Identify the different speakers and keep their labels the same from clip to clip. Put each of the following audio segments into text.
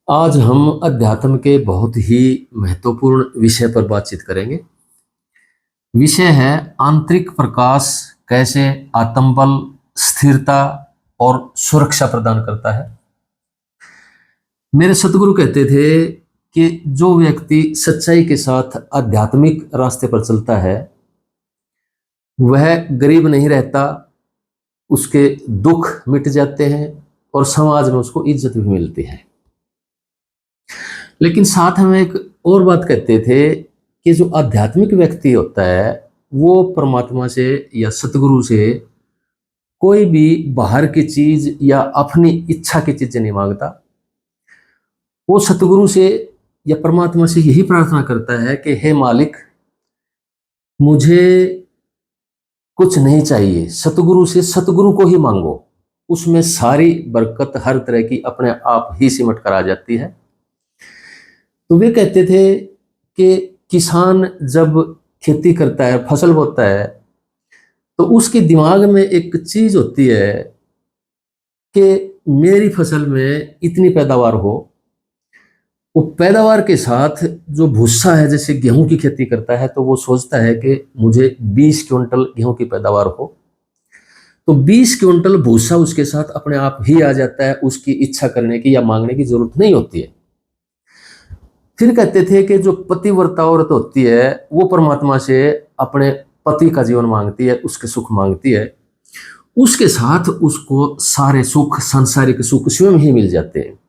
Speaker 1: आज हम अध्यात्म के बहुत ही महत्वपूर्ण विषय पर बातचीत करेंगे। विषय है आंतरिक प्रकाश कैसे आत्मबल, स्थिरता और सुरक्षा प्रदान करता है। मेरे सतगुरु कहते थे कि जो व्यक्ति सच्चाई के साथ आध्यात्मिक रास्ते पर चलता है वह गरीब नहीं रहता, उसके दुख मिट जाते हैं और समाज में उसको इज्जत भी मिलती है। लेकिन साथ में एक और बात कहते थे कि जो आध्यात्मिक व्यक्ति होता है वो परमात्मा से या सतगुरु से कोई भी बाहर की चीज या अपनी इच्छा की चीजें नहीं मांगता। वो सतगुरु से या परमात्मा से यही प्रार्थना करता है कि हे मालिक, मुझे कुछ नहीं चाहिए, सतगुरु से सतगुरु को ही मांगो। उसमें सारी बरकत हर तरह की अपने आप ही सिमट कर आ जाती है। तो वे कहते थे कि किसान जब खेती करता है, फसल बोता है, तो उसके दिमाग में एक चीज होती है कि मेरी फसल में इतनी पैदावार हो। वो पैदावार के साथ जो भूसा है, जैसे गेहूं की खेती करता है तो वो सोचता है कि मुझे 20 क्विंटल गेहूं की पैदावार हो, तो 20 क्विंटल भूसा उसके साथ अपने आप ही आ जाता है। उसकी इच्छा करने की या मांगने की जरूरत नहीं होती है। फिर कहते थे कि जो पतिव्रता औरत होती है वो परमात्मा से अपने पति का जीवन मांगती है, उसके सुख मांगती है, उसके साथ उसको सारे सुख, सांसारिक सुख स्वयं ही मिल जाते हैं।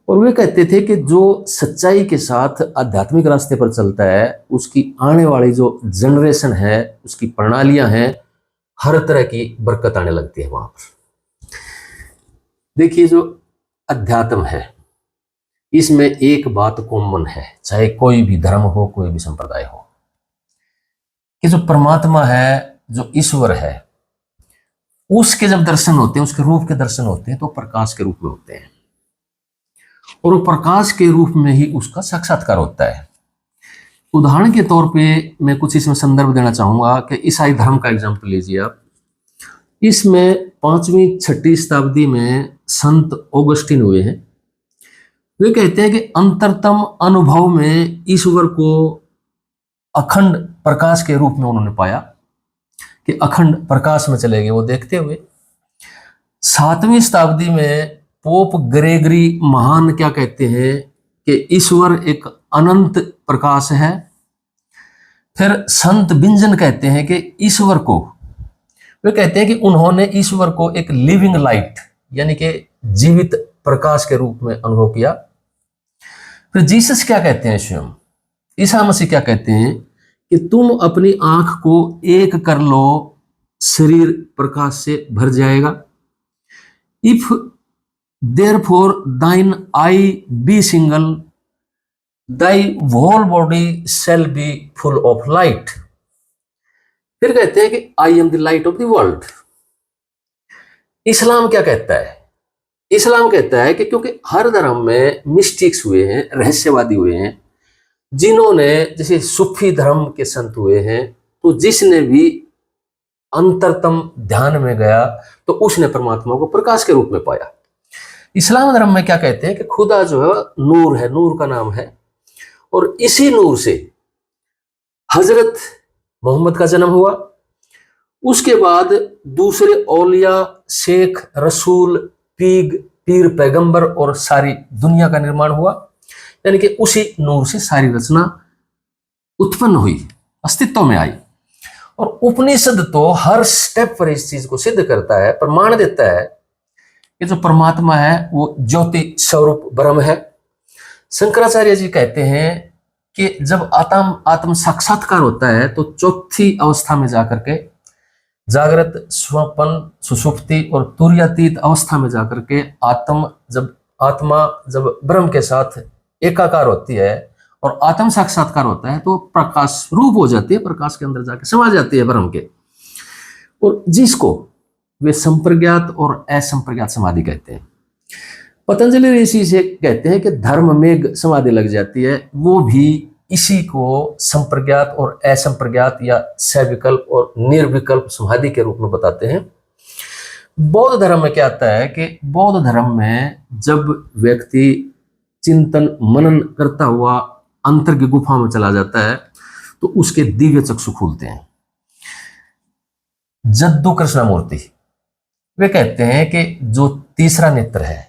Speaker 1: और वे कहते थे कि जो सच्चाई के साथ आध्यात्मिक रास्ते पर चलता है उसकी आने वाली जो जनरेशन है, उसकी प्रणालियां हैं, हर तरह की बरकत आने लगती है वहां पर। देखिए, जो अध्यात्म है इसमें एक बात कॉमन है, चाहे कोई भी धर्म हो, कोई भी संप्रदाय हो, कि जो परमात्मा है, जो ईश्वर है, उसके जब दर्शन होते हैं, उसके रूप के दर्शन होते हैं तो प्रकाश के रूप में होते हैं, और वो प्रकाश के रूप में ही उसका साक्षात्कार होता है। उदाहरण के तौर पे मैं कुछ इसमें संदर्भ देना चाहूंगा कि ईसाई धर्म का एग्जाम्पल लीजिए आप। इसमें 5वीं 6वीं शताब्दी में संत ऑगस्टिन हुए हैं। वे कहते हैं कि अंतरतम अनुभव में ईश्वर को अखंड प्रकाश के रूप में उन्होंने पाया, कि अखंड प्रकाश में चले गए वो देखते हुए। 7वीं शताब्दी में पोप ग्रेगरी महान क्या कहते हैं कि ईश्वर एक अनंत प्रकाश है। फिर संत बिंजन कहते हैं कि ईश्वर को, वे कहते हैं कि उन्होंने ईश्वर को एक लिविंग लाइट यानी कि जीवित प्रकाश के रूप में अनुभव किया। फिर जीसस क्या कहते हैं, स्वयं ईसा मसीह क्या कहते हैं कि तुम अपनी आंख को एक कर लो, शरीर प्रकाश से भर जाएगा। If therefore thine eye be single, thy whole body shall be full of light। फिर कहते हैं कि I am the light of the world. इस्लाम क्या कहता है? इस्लाम कहता है कि क्योंकि हर धर्म में मिस्टिक्स हुए हैं, रहस्यवादी हुए हैं, जिन्होंने, जैसे सूफी धर्म के संत हुए हैं, तो जिसने भी अंतरतम ध्यान में गया तो उसने परमात्मा को प्रकाश के रूप में पाया। इस्लाम धर्म में क्या कहते हैं कि खुदा जो है नूर है, नूर का नाम है, और इसी नूर से हजरत मोहम्मद का जन्म हुआ। उसके बाद दूसरे औलिया, शेख, रसूल, पीर, पैगंबर और सारी दुनिया का निर्माण हुआ। यानी कि उसी नूर से सारी रचना उत्पन्न हुई, अस्तित्व में आई। और उपनिषद तो हर स्टेप पर इस चीज को सिद्ध करता है, प्रमाण देता है कि जो परमात्मा है वो ज्योति स्वरूप ब्रह्म है। शंकराचार्य जी कहते हैं कि जब आत्म साक्षात्कार होता है तो चौथी अवस्था में जाकर के, जागृत, स्वप्न, सुषुप्ति और तुर्यातीत अवस्था में जाकर के आत्मा जब ब्रह्म के साथ एकाकार होती है और आत्म साक्षात्कार होता है तो प्रकाश रूप हो जाती है, प्रकाश के अंदर जाके समा जाती है ब्रह्म के, और जिसको वे संप्रज्ञात और असंप्रज्ञात समाधि कहते हैं। पतंजलि ऋषि से कहते हैं कि धर्म में समाधि लग जाती है, वो भी इसी को संप्रज्ञात और असंप्रज्ञात या सविकल्प और निर्विकल्प समाधि के रूप में बताते हैं। बौद्ध धर्म में क्या आता है कि बौद्ध धर्म में जब व्यक्ति चिंतन मनन करता हुआ अंतर की गुफा में चला जाता है तो उसके दिव्य चक्षु खुलते हैं। जद्दू कृष्णमूर्ति वे कहते हैं कि जो तीसरा नेत्र है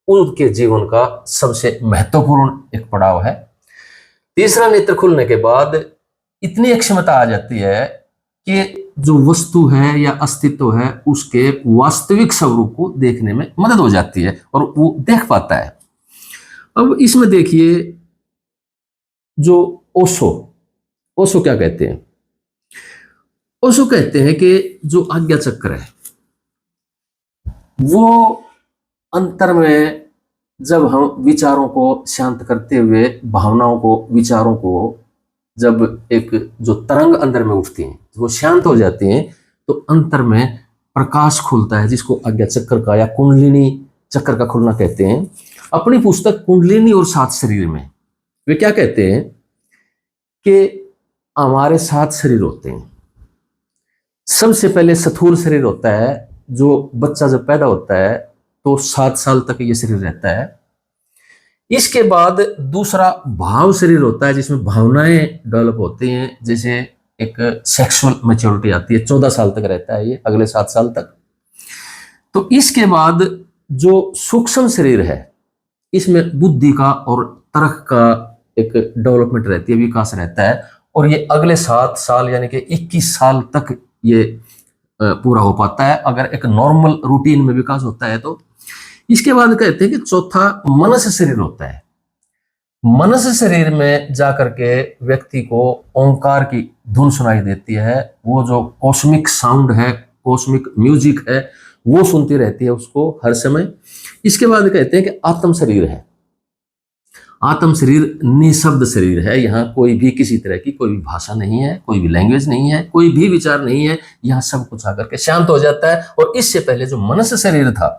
Speaker 1: उनके जीवन का सबसे महत्वपूर्ण एक पड़ाव है। तीसरा नेत्र खुलने के बाद इतनी अक्षमता आ जाती है कि जो वस्तु है या अस्तित्व है उसके वास्तविक स्वरूप को देखने में मदद हो जाती है और वो देख पाता है। अब इसमें देखिए जो ओशो क्या कहते हैं? ओशो कहते हैं कि जो आज्ञा चक्र है वो अंतर में जब हम विचारों को शांत करते हुए भावनाओं को विचारों को जब एक जो तरंग अंदर में उठती हैं वो शांत हो जाती हैं तो अंतर में प्रकाश खुलता है जिसको आज्ञा चक्र का या कुंडलिनी चक्र का खुलना कहते हैं। अपनी पुस्तक कुंडलिनी और सात शरीर में वे क्या कहते हैं कि हमारे 7 शरीर होते हैं। सबसे पहले स्थूल शरीर होता है, जो बच्चा जब पैदा होता है तो 7 साल तक ये शरीर रहता है। इसके बाद दूसरा भाव शरीर होता है जिसमें भावनाएं डेवलप होती हैं, जैसे एक सेक्सुअल मैच्योरिटी आती है, 14 साल तक रहता है ये, अगले 7 साल तक। तो इसके बाद जो सूक्ष्म शरीर है इसमें बुद्धि का और तर्क का एक डेवलपमेंट रहती है, विकास रहता है और ये अगले 7 साल यानी कि 21 साल तक ये पूरा हो पाता है अगर एक नॉर्मल रूटीन में विकास होता है तो। इसके बाद कहते हैं कि चौथा मनस शरीर होता है। मनस शरीर में जाकर के व्यक्ति को ओंकार की धुन सुनाई देती है, वो जो कॉस्मिक साउंड है, कॉस्मिक म्यूजिक है, वो सुनती रहती है उसको हर समय। इसके बाद कहते हैं कि आत्म शरीर है। आत्म शरीर निशब्द शरीर है, यहाँ कोई भी किसी तरह की कोई भी भाषा नहीं है, कोई भी लैंग्वेज नहीं है, कोई भी विचार नहीं है, यहाँ सब कुछ आकर के शांत हो जाता है। और इससे पहले जो मनस शरीर था,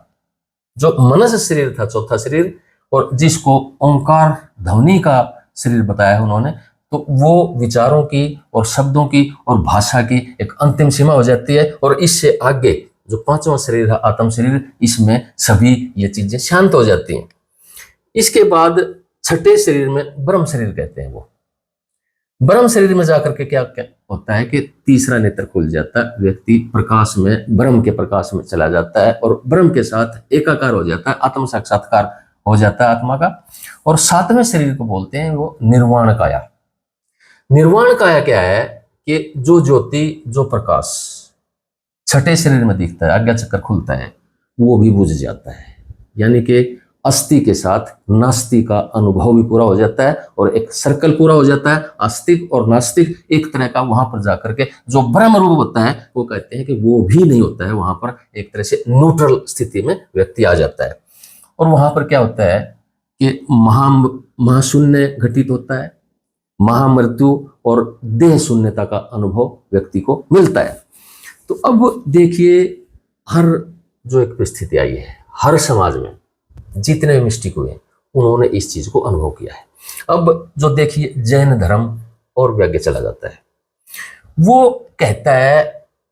Speaker 1: जो मनस शरीर था चौथा शरीर, और जिसको ओंकार ध्वनि का शरीर बताया है उन्होंने, तो वो विचारों की और शब्दों की और भाषा की एक अंतिम सीमा हो जाती है। और इससे आगे जो पांचवा शरीर है आत्म शरीर, इसमें सभी ये चीजें शांत हो जाती हैं। इसके बाद छठे शरीर में ब्रह्म शरीर कहते हैं। वो ब्रह्म शरीर में जाकर के क्या होता है कि तीसरा नेत्र खुल जाता है, व्यक्ति प्रकाश में, ब्रह्म के प्रकाश में चला जाता है और ब्रह्म के साथ एकाकार हो जाता है, आत्म साक्षात्कार हो जाता है आत्मा का। और 7वें शरीर को बोलते हैं वो निर्वाण काया। निर्वाण काया क्या है कि जो ज्योति, जो प्रकाश छठे शरीर में दिखता है, आज्ञा चक्र खुलता है, वो भी बुझ जाता है। यानी कि अस्थि के साथ नास्ति का अनुभव भी पूरा हो जाता है और एक सर्कल पूरा हो जाता है। आस्तिक और नास्तिक एक तरह का वहां पर जाकर के जो ब्रह्म रूप होता है वो कहते हैं कि वो भी नहीं होता है, वहां पर एक तरह से न्यूट्रल स्थिति में व्यक्ति आ जाता है। और वहां पर क्या होता है कि महाशून्य घटित होता है, महामृत्यु और देह शून्यता का अनुभव व्यक्ति को मिलता है। तो अब देखिए, हर जो एक परिस्थिति आई है, हर समाज में जितने मिस्टिक हुए उन्होंने इस चीज को अनुभव किया है। अब जो देखिए जैन धर्म और व्याज्ञ चला जाता है, वो कहता है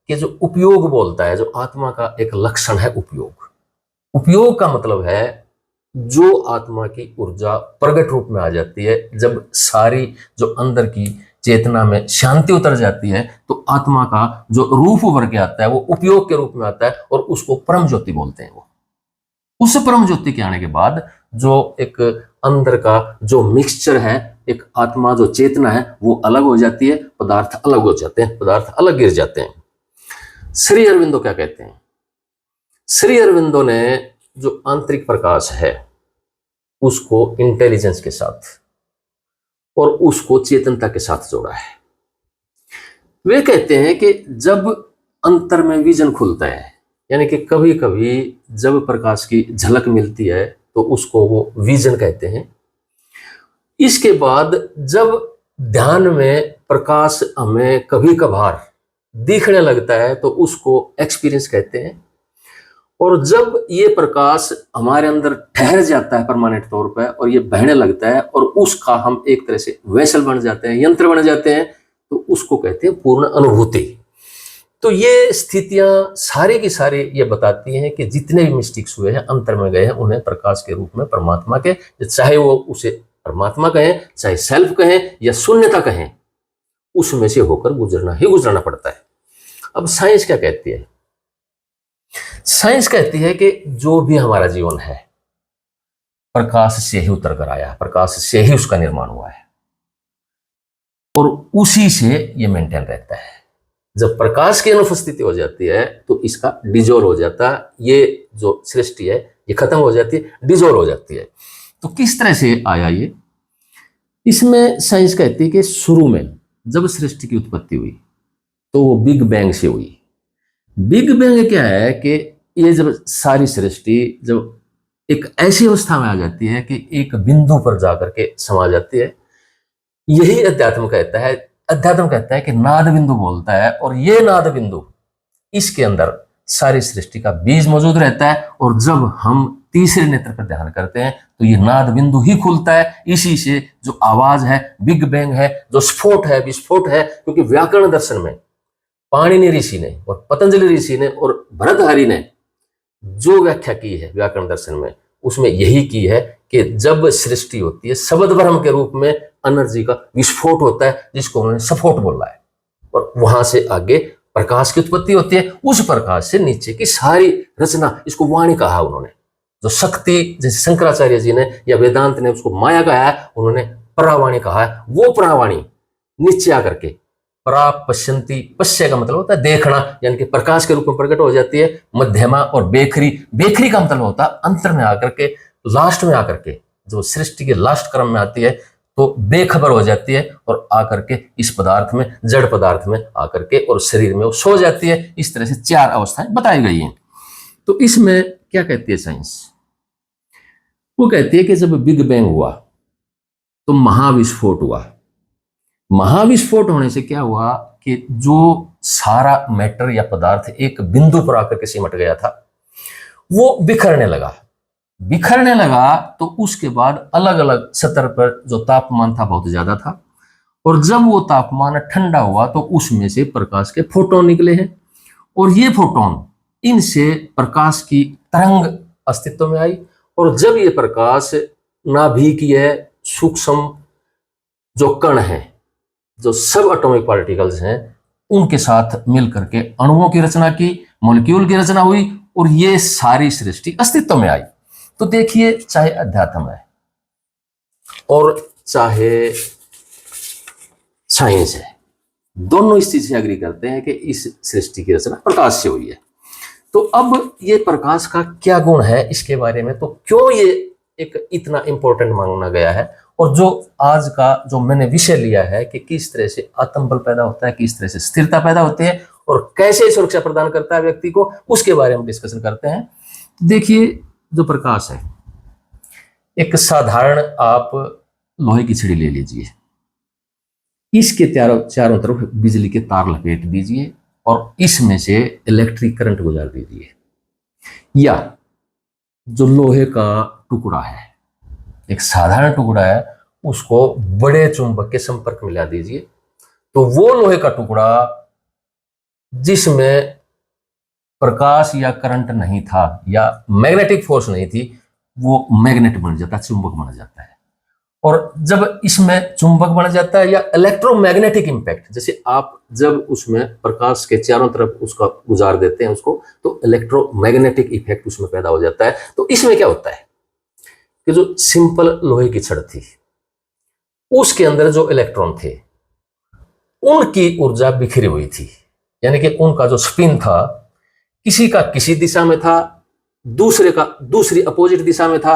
Speaker 1: कि जो उपयोग बोलता है, जो आत्मा का एक लक्षण है उपयोग। उपयोग का मतलब है जो आत्मा की ऊर्जा प्रकट रूप में आ जाती है, जब सारी जो अंदर की चेतना में शांति उतर जाती है तो आत्मा का जो रूप उभर के आता है वो उपयोग के रूप में आता है और उसको परम ज्योति बोलते हैं। वो उस परम ज्योति के आने के बाद जो एक अंदर का जो मिक्सचर है, एक आत्मा जो चेतना है वो अलग हो जाती है, पदार्थ अलग हो जाते हैं, पदार्थ अलग गिर जाते हैं। श्री अरविंदो क्या कहते हैं? श्री अरविंदो ने जो आंतरिक प्रकाश है उसको इंटेलिजेंस के साथ और उसको चेतनता के साथ जोड़ा है। वे कहते हैं कि जब अंतर में विजन खुलता है, यानी कि कभी कभी जब प्रकाश की झलक मिलती है तो उसको वो विजन कहते हैं। इसके बाद जब ध्यान में प्रकाश हमें कभी कभार दिखने लगता है तो उसको एक्सपीरियंस कहते हैं। और जब ये प्रकाश हमारे अंदर ठहर जाता है परमानेंट तौर पर और ये बहने लगता है और उसका हम एक तरह से वेसल बन जाते हैं, यंत्र बन जाते हैं, तो उसको कहते हैं पूर्ण अनुभूति। तो ये स्थितियां सारी की सारी ये बताती हैं कि जितने भी मिस्टिक्स हुए हैं, अंतर में गए हैं, उन्हें प्रकाश के रूप में परमात्मा के, चाहे वो उसे परमात्मा कहें, चाहे सेल्फ कहें या शून्यता कहें, उसमें से होकर गुजरना पड़ता है। अब साइंस क्या कहती है? साइंस कहती है कि जो भी हमारा जीवन है प्रकाश से ही उतर कर आया, प्रकाश से ही उसका निर्माण हुआ है और उसी से ये मेंटेन रहता है। जब प्रकाश की अनुपस्थिति हो जाती है तो इसका डिजोल्व हो जाता है, ये जो सृष्टि है ये खत्म हो जाती है, डिजोल्व हो जाती है। तो किस तरह से आया ये? इसमें साइंस कहती है कि शुरू में जब सृष्टि की उत्पत्ति हुई तो वो बिग बैंग से हुई। बिग बैंग क्या है कि ये जब सारी सृष्टि जब एक ऐसी अवस्था में आ जाती है कि एक बिंदु पर जाकर के समा जाती है, यही अध्यात्म कहता है। अध्यात्म कहता है कि नाद बिंदु बोलता है, और ये नाद बिंदु, इसके अंदर सारी सृष्टि का बीज मौजूद रहता है। और जब हम तीसरे नेत्र पर ध्यान करते हैं तो ये नाद बिंदु ही खुलता है। इसी से जो आवाज है, बिग बैंग है, जो स्फोट है, विस्फोट है। क्योंकि व्याकरण दर्शन में पाणिनि ऋषि ने और पतंजलि ऋषि ने और भरतहरि ने जो व्याख्या की है व्याकरण दर्शन में, उसमें यही की है कि जब सृष्टि होती है शब्द ब्रह्म के रूप में एनर्जी का विस्फोट होता है, जिसको उन्होंने सफोट बोला है, और वहां से आगे प्रकाश की उत्पत्ति होती है। उस प्रकाश से नीचे की सारी रचना, इसको वाणी कहा उन्होंने। जो शक्ति, जैसे शंकराचार्य जी ने या वेदांत ने उसको माया कहा है, उन्होंने परावाणी कहा है। वो परावाणी नीचे आकर के परा पश्यंती, पश्य का मतलब होता है देखना, यानी कि प्रकाश के रूप में प्रकट हो जाती है। मध्यमा और बेखरी, बेखरी का मतलब होता है अंतर में आकर के, लास्ट में आकर के, जो सृष्टि के लास्ट क्रम में आती है तो बेखबर हो जाती है और आकर के इस पदार्थ में, जड़ पदार्थ में आकर के और शरीर में वो सो जाती है। इस तरह से 4 अवस्थाएं बताई गई हैं। तो इसमें क्या कहती है साइंस? वो कहती है कि जब बिग बैंग हुआ तो महाविस्फोट हुआ। महाविस्फोट होने से क्या हुआ कि जो सारा मैटर या पदार्थ एक बिंदु पर आकर के सिमट गया था, वो बिखरने लगा। बिखरने लगा तो उसके बाद अलग अलग सतह पर जो तापमान था बहुत ज्यादा था, और जब वो तापमान ठंडा हुआ तो उसमें से प्रकाश के फोटोन निकले हैं, और ये फोटोन, इनसे प्रकाश की तरंग अस्तित्व में आई। और जब ये प्रकाश नाभिकीय सूक्ष्म जो कण हैं, जो सब एटॉमिक पार्टिकल्स हैं, उनके साथ मिलकर के अणुओं की रचना की, मॉलिक्यूल की रचना हुई, और ये सारी सृष्टि अस्तित्व में आई। तो देखिए, चाहे अध्यात्म है और चाहे साइंस है, दोनों इस चीज से एग्री करते हैं कि इस सृष्टि की रचना प्रकाश से हुई है। तो अब ये प्रकाश का क्या गुण है, इसके बारे में तो क्यों ये एक इतना इंपॉर्टेंट माना गया है, और जो आज का जो मैंने विषय लिया है कि किस तरह से आत्मबल पैदा होता है, किस तरह से स्थिरता पैदा होती है और कैसे सुरक्षा प्रदान करता है व्यक्ति को, उसके बारे में डिस्कशन करते हैं। देखिए, जो प्रकाश है, एक साधारण आप लोहे की छड़ी ले लीजिए, इसके चारों तरफ बिजली के तार लपेट दीजिए और इसमें से इलेक्ट्रिक करंट गुजार दीजिए। या जो लोहे का टुकड़ा है, एक साधारण टुकड़ा है, उसको बड़े चुंबक के संपर्क में ला दीजिए, तो वो लोहे का टुकड़ा जिसमें प्रकाश या करंट नहीं था या मैग्नेटिक फोर्स नहीं थी, वो मैग्नेट बन जाता है, चुंबक बन जाता है। और जब इसमें चुंबक बन जाता है या इलेक्ट्रोमैग्नेटिक इंपैक्ट, जैसे आप जब उसमें प्रकाश के चारों तरफ उसका गुजार देते हैं उसको, तो इलेक्ट्रोमैग्नेटिक इफेक्ट उसमें पैदा हो जाता है। तो इसमें क्या होता है कि जो सिंपल लोहे की छड़ थी, उसके अंदर जो इलेक्ट्रॉन थे, उनकी ऊर्जा बिखरी हुई थी, यानी कि उनका जो स्पिन था, किसी का किसी दिशा में था, दूसरे का दूसरी अपोजिट दिशा में था।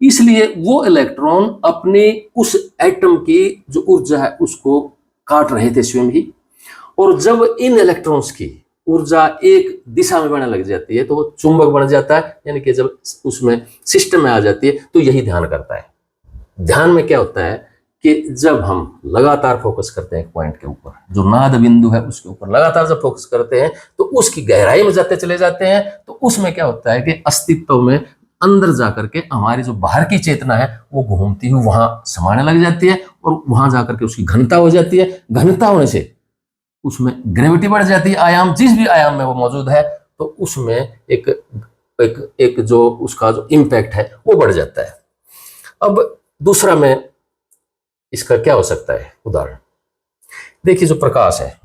Speaker 1: इसलिए वो इलेक्ट्रॉन अपने उस एटम की जो ऊर्जा है उसको काट रहे थे स्वयं ही। और जब इन इलेक्ट्रॉन्स की ऊर्जा एक दिशा में बढ़ने लग जाती है तो वो चुंबक बन जाता है, यानी कि जब उसमें सिस्टम में आ जाती है तो यही ध्यान करता है। ध्यान में क्या होता है कि जब हम लगातार फोकस करते हैं एक पॉइंट के ऊपर, जो नाद बिंदु है उसके ऊपर लगातार जब फोकस करते हैं तो उसकी गहराई में जाते चले जाते हैं, तो उसमें क्या होता है कि अस्तित्व में अंदर जाकर के हमारी जो बाहर की चेतना है वो घूमती हुई वहां समाने लग जाती है और वहां जाकर के उसकी घनता हो जाती है। घनता होने से उसमें ग्रेविटी बढ़ जाती है, आयाम जिस भी आयाम में वो मौजूद है, तो उसमें एक एक एक जो उसका जो इम्पैक्ट है वो बढ़ जाता है। अब दूसरा में इसका क्या हो सकता है उदाहरण, देखिए जो प्रकाश है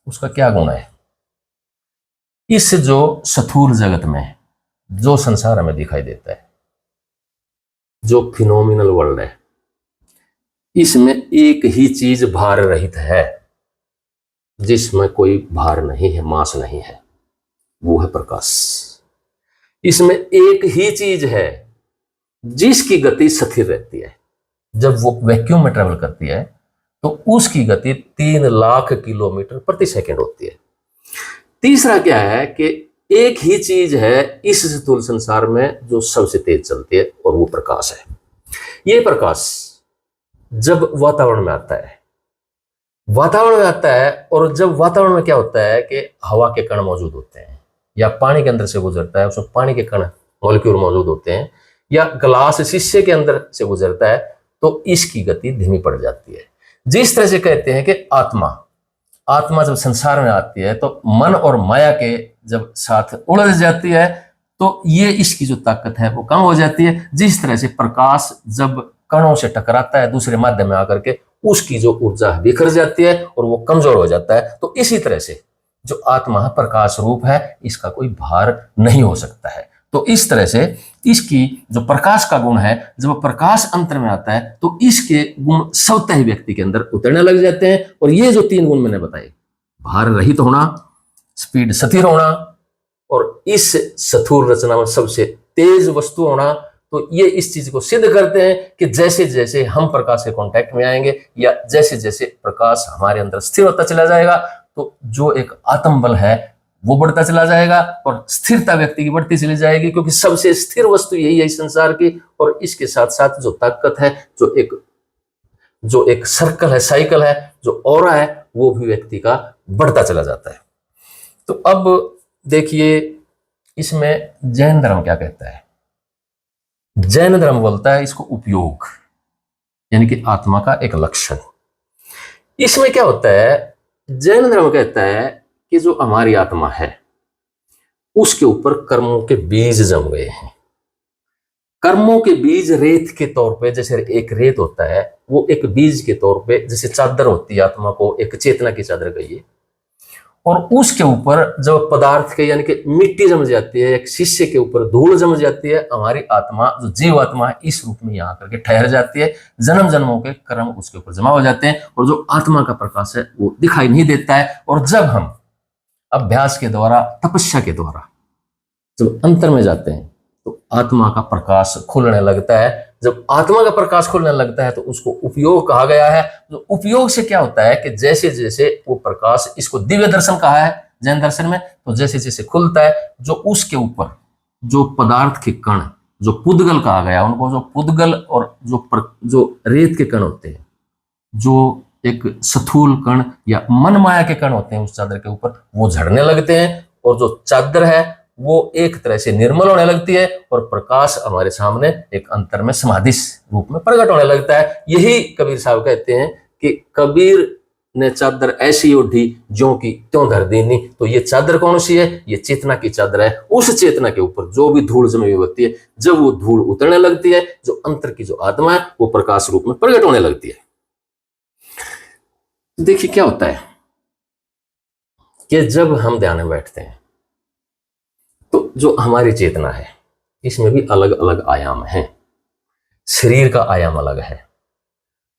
Speaker 1: उसका क्या गुण है। इस जो स्थूल जगत में जो संसार हमें दिखाई देता है, जो फिनोमिनल वर्ल्ड है, इसमें एक ही चीज भार रहित है, जिसमें कोई भार नहीं है, मास नहीं है, वो है प्रकाश। इसमें एक ही चीज है जिसकी गति स्थिर रहती है। जब वो वैक्यूम में ट्रेवल करती है तो उसकी गति 3 लाख किलोमीटर प्रति सेकंड होती है। तीसरा क्या है कि एक ही चीज है इस स्थूल संसार में जो सबसे तेज चलती है, और वो प्रकाश है। ये प्रकाश जब वातावरण में आता है, और जब वातावरण में क्या होता है कि हवा के कण मौजूद होते हैं, या पानी के अंदर से गुजरता है, उसमें पानी के कण मॉलिक्यूल मौजूद होते हैं, या ग्लास शीशे के अंदर से गुजरता है, तो इसकी गति धीमी पड़ जाती है। जिस तरह से कहते हैं कि आत्मा जब संसार में आती है तो मन और माया के जब साथ उलझ जाती है, तो ये इसकी जो ताकत है वो कम हो जाती है। जिस तरह से प्रकाश जब कणों से टकराता है दूसरे माध्यम में आकर के, उसकी जो ऊर्जा बिखर जाती है और वो कमजोर हो जाता है। तो इसी तरह से जो आत्मा है प्रकाश रूप है, इसका कोई भार नहीं हो सकता है। तो इस तरह से इसकी जो प्रकाश का गुण है, जब प्रकाश अंतर में आता है तो इसके गुण स्वतः ही व्यक्ति के अंदर उतरने लग जाते हैं। और ये जो 3 गुण मैंने बताए, भार रहित होना, स्पीड स्थिर होना, और इस स्थूल रचना में सबसे तेज वस्तु होना, तो ये इस चीज को सिद्ध करते हैं कि जैसे जैसे हम प्रकाश के कांटेक्ट में आएंगे, या जैसे जैसे प्रकाश हमारे अंदर स्थिर होता चला जाएगा, तो जो एक आत्म बल है वो बढ़ता चला जाएगा, और स्थिरता व्यक्ति की बढ़ती चली जाएगी, क्योंकि सबसे स्थिर वस्तु यही है इस संसार की। और इसके साथ साथ जो ताकत है, जो एक सर्कल है, साइकिल है, जो ऑरा है, वो भी व्यक्ति का बढ़ता चला जाता है। तो अब देखिए इसमें जैन धर्म क्या कहता है। जैन धर्म बोलता है इसको उपयोग, यानी कि आत्मा का एक लक्षण। इसमें क्या होता है, जैन धर्म कहता है कि जो हमारी आत्मा है उसके ऊपर कर्मों के बीज जम गए हैं। कर्मों के बीज रेत के तौर पे, जैसे एक रेत होता है वो एक बीज के तौर पे, जैसे चादर होती है, आत्मा को एक चेतना की चादर कहिए, और उसके ऊपर जब पदार्थ के यानी कि मिट्टी जम जाती है, एक शीशे के ऊपर धूल जम जाती है, हमारी आत्मा जो जीव आत्मा है इस रूप में यहाँ करके ठहर जाती है। जन्म जन्मों के कर्म उसके ऊपर जमा हो जाते हैं, और जो आत्मा का प्रकाश है वो दिखाई नहीं देता है। और जब हम अभ्यास के द्वारा, तपस्या के द्वारा जब अंतर में जाते हैं, तो आत्मा का प्रकाश खुलने लगता है। जब आत्मा का प्रकाश खुलने लगता है तो उसको उपयोग कहा गया है। तो उपयोग से क्या होता है कि जैसे जैसे वो प्रकाश, इसको दिव्य दर्शन कहा है जैन दर्शन में, तो जैसे जैसे खुलता है, जो उसके ऊपर जो पदार्थ के कण, जो पुद्गल कहा गया, उनको जो पुद्गल और जो रेत के कण होते हैं, जो एक स्थूल कण या मन माया के कण होते हैं उस चादर के ऊपर, वो झड़ने लगते हैं, और जो चादर है वो एक तरह से निर्मल होने लगती है, और प्रकाश हमारे सामने एक अंतर में समाधि रूप में प्रकट होने लगता है। यही कबीर साहब कहते हैं कि कबीर ने चादर ऐसी ओढ़ी ज्यों की त्यों धर दीनी। तो ये चादर कौन सी है, ये चेतना की चादर है। उस चेतना के ऊपर जो भी धूल जमी हुई होती है, जब वो धूल उतरने लगती है, जो अंतर की जो आत्मा है वो प्रकाश रूप में प्रकट होने लगती है। देखिए क्या होता है कि जब हम ध्यान में बैठते हैं तो जो हमारी चेतना है इसमें भी अलग अलग आयाम हैं। शरीर का आयाम अलग है,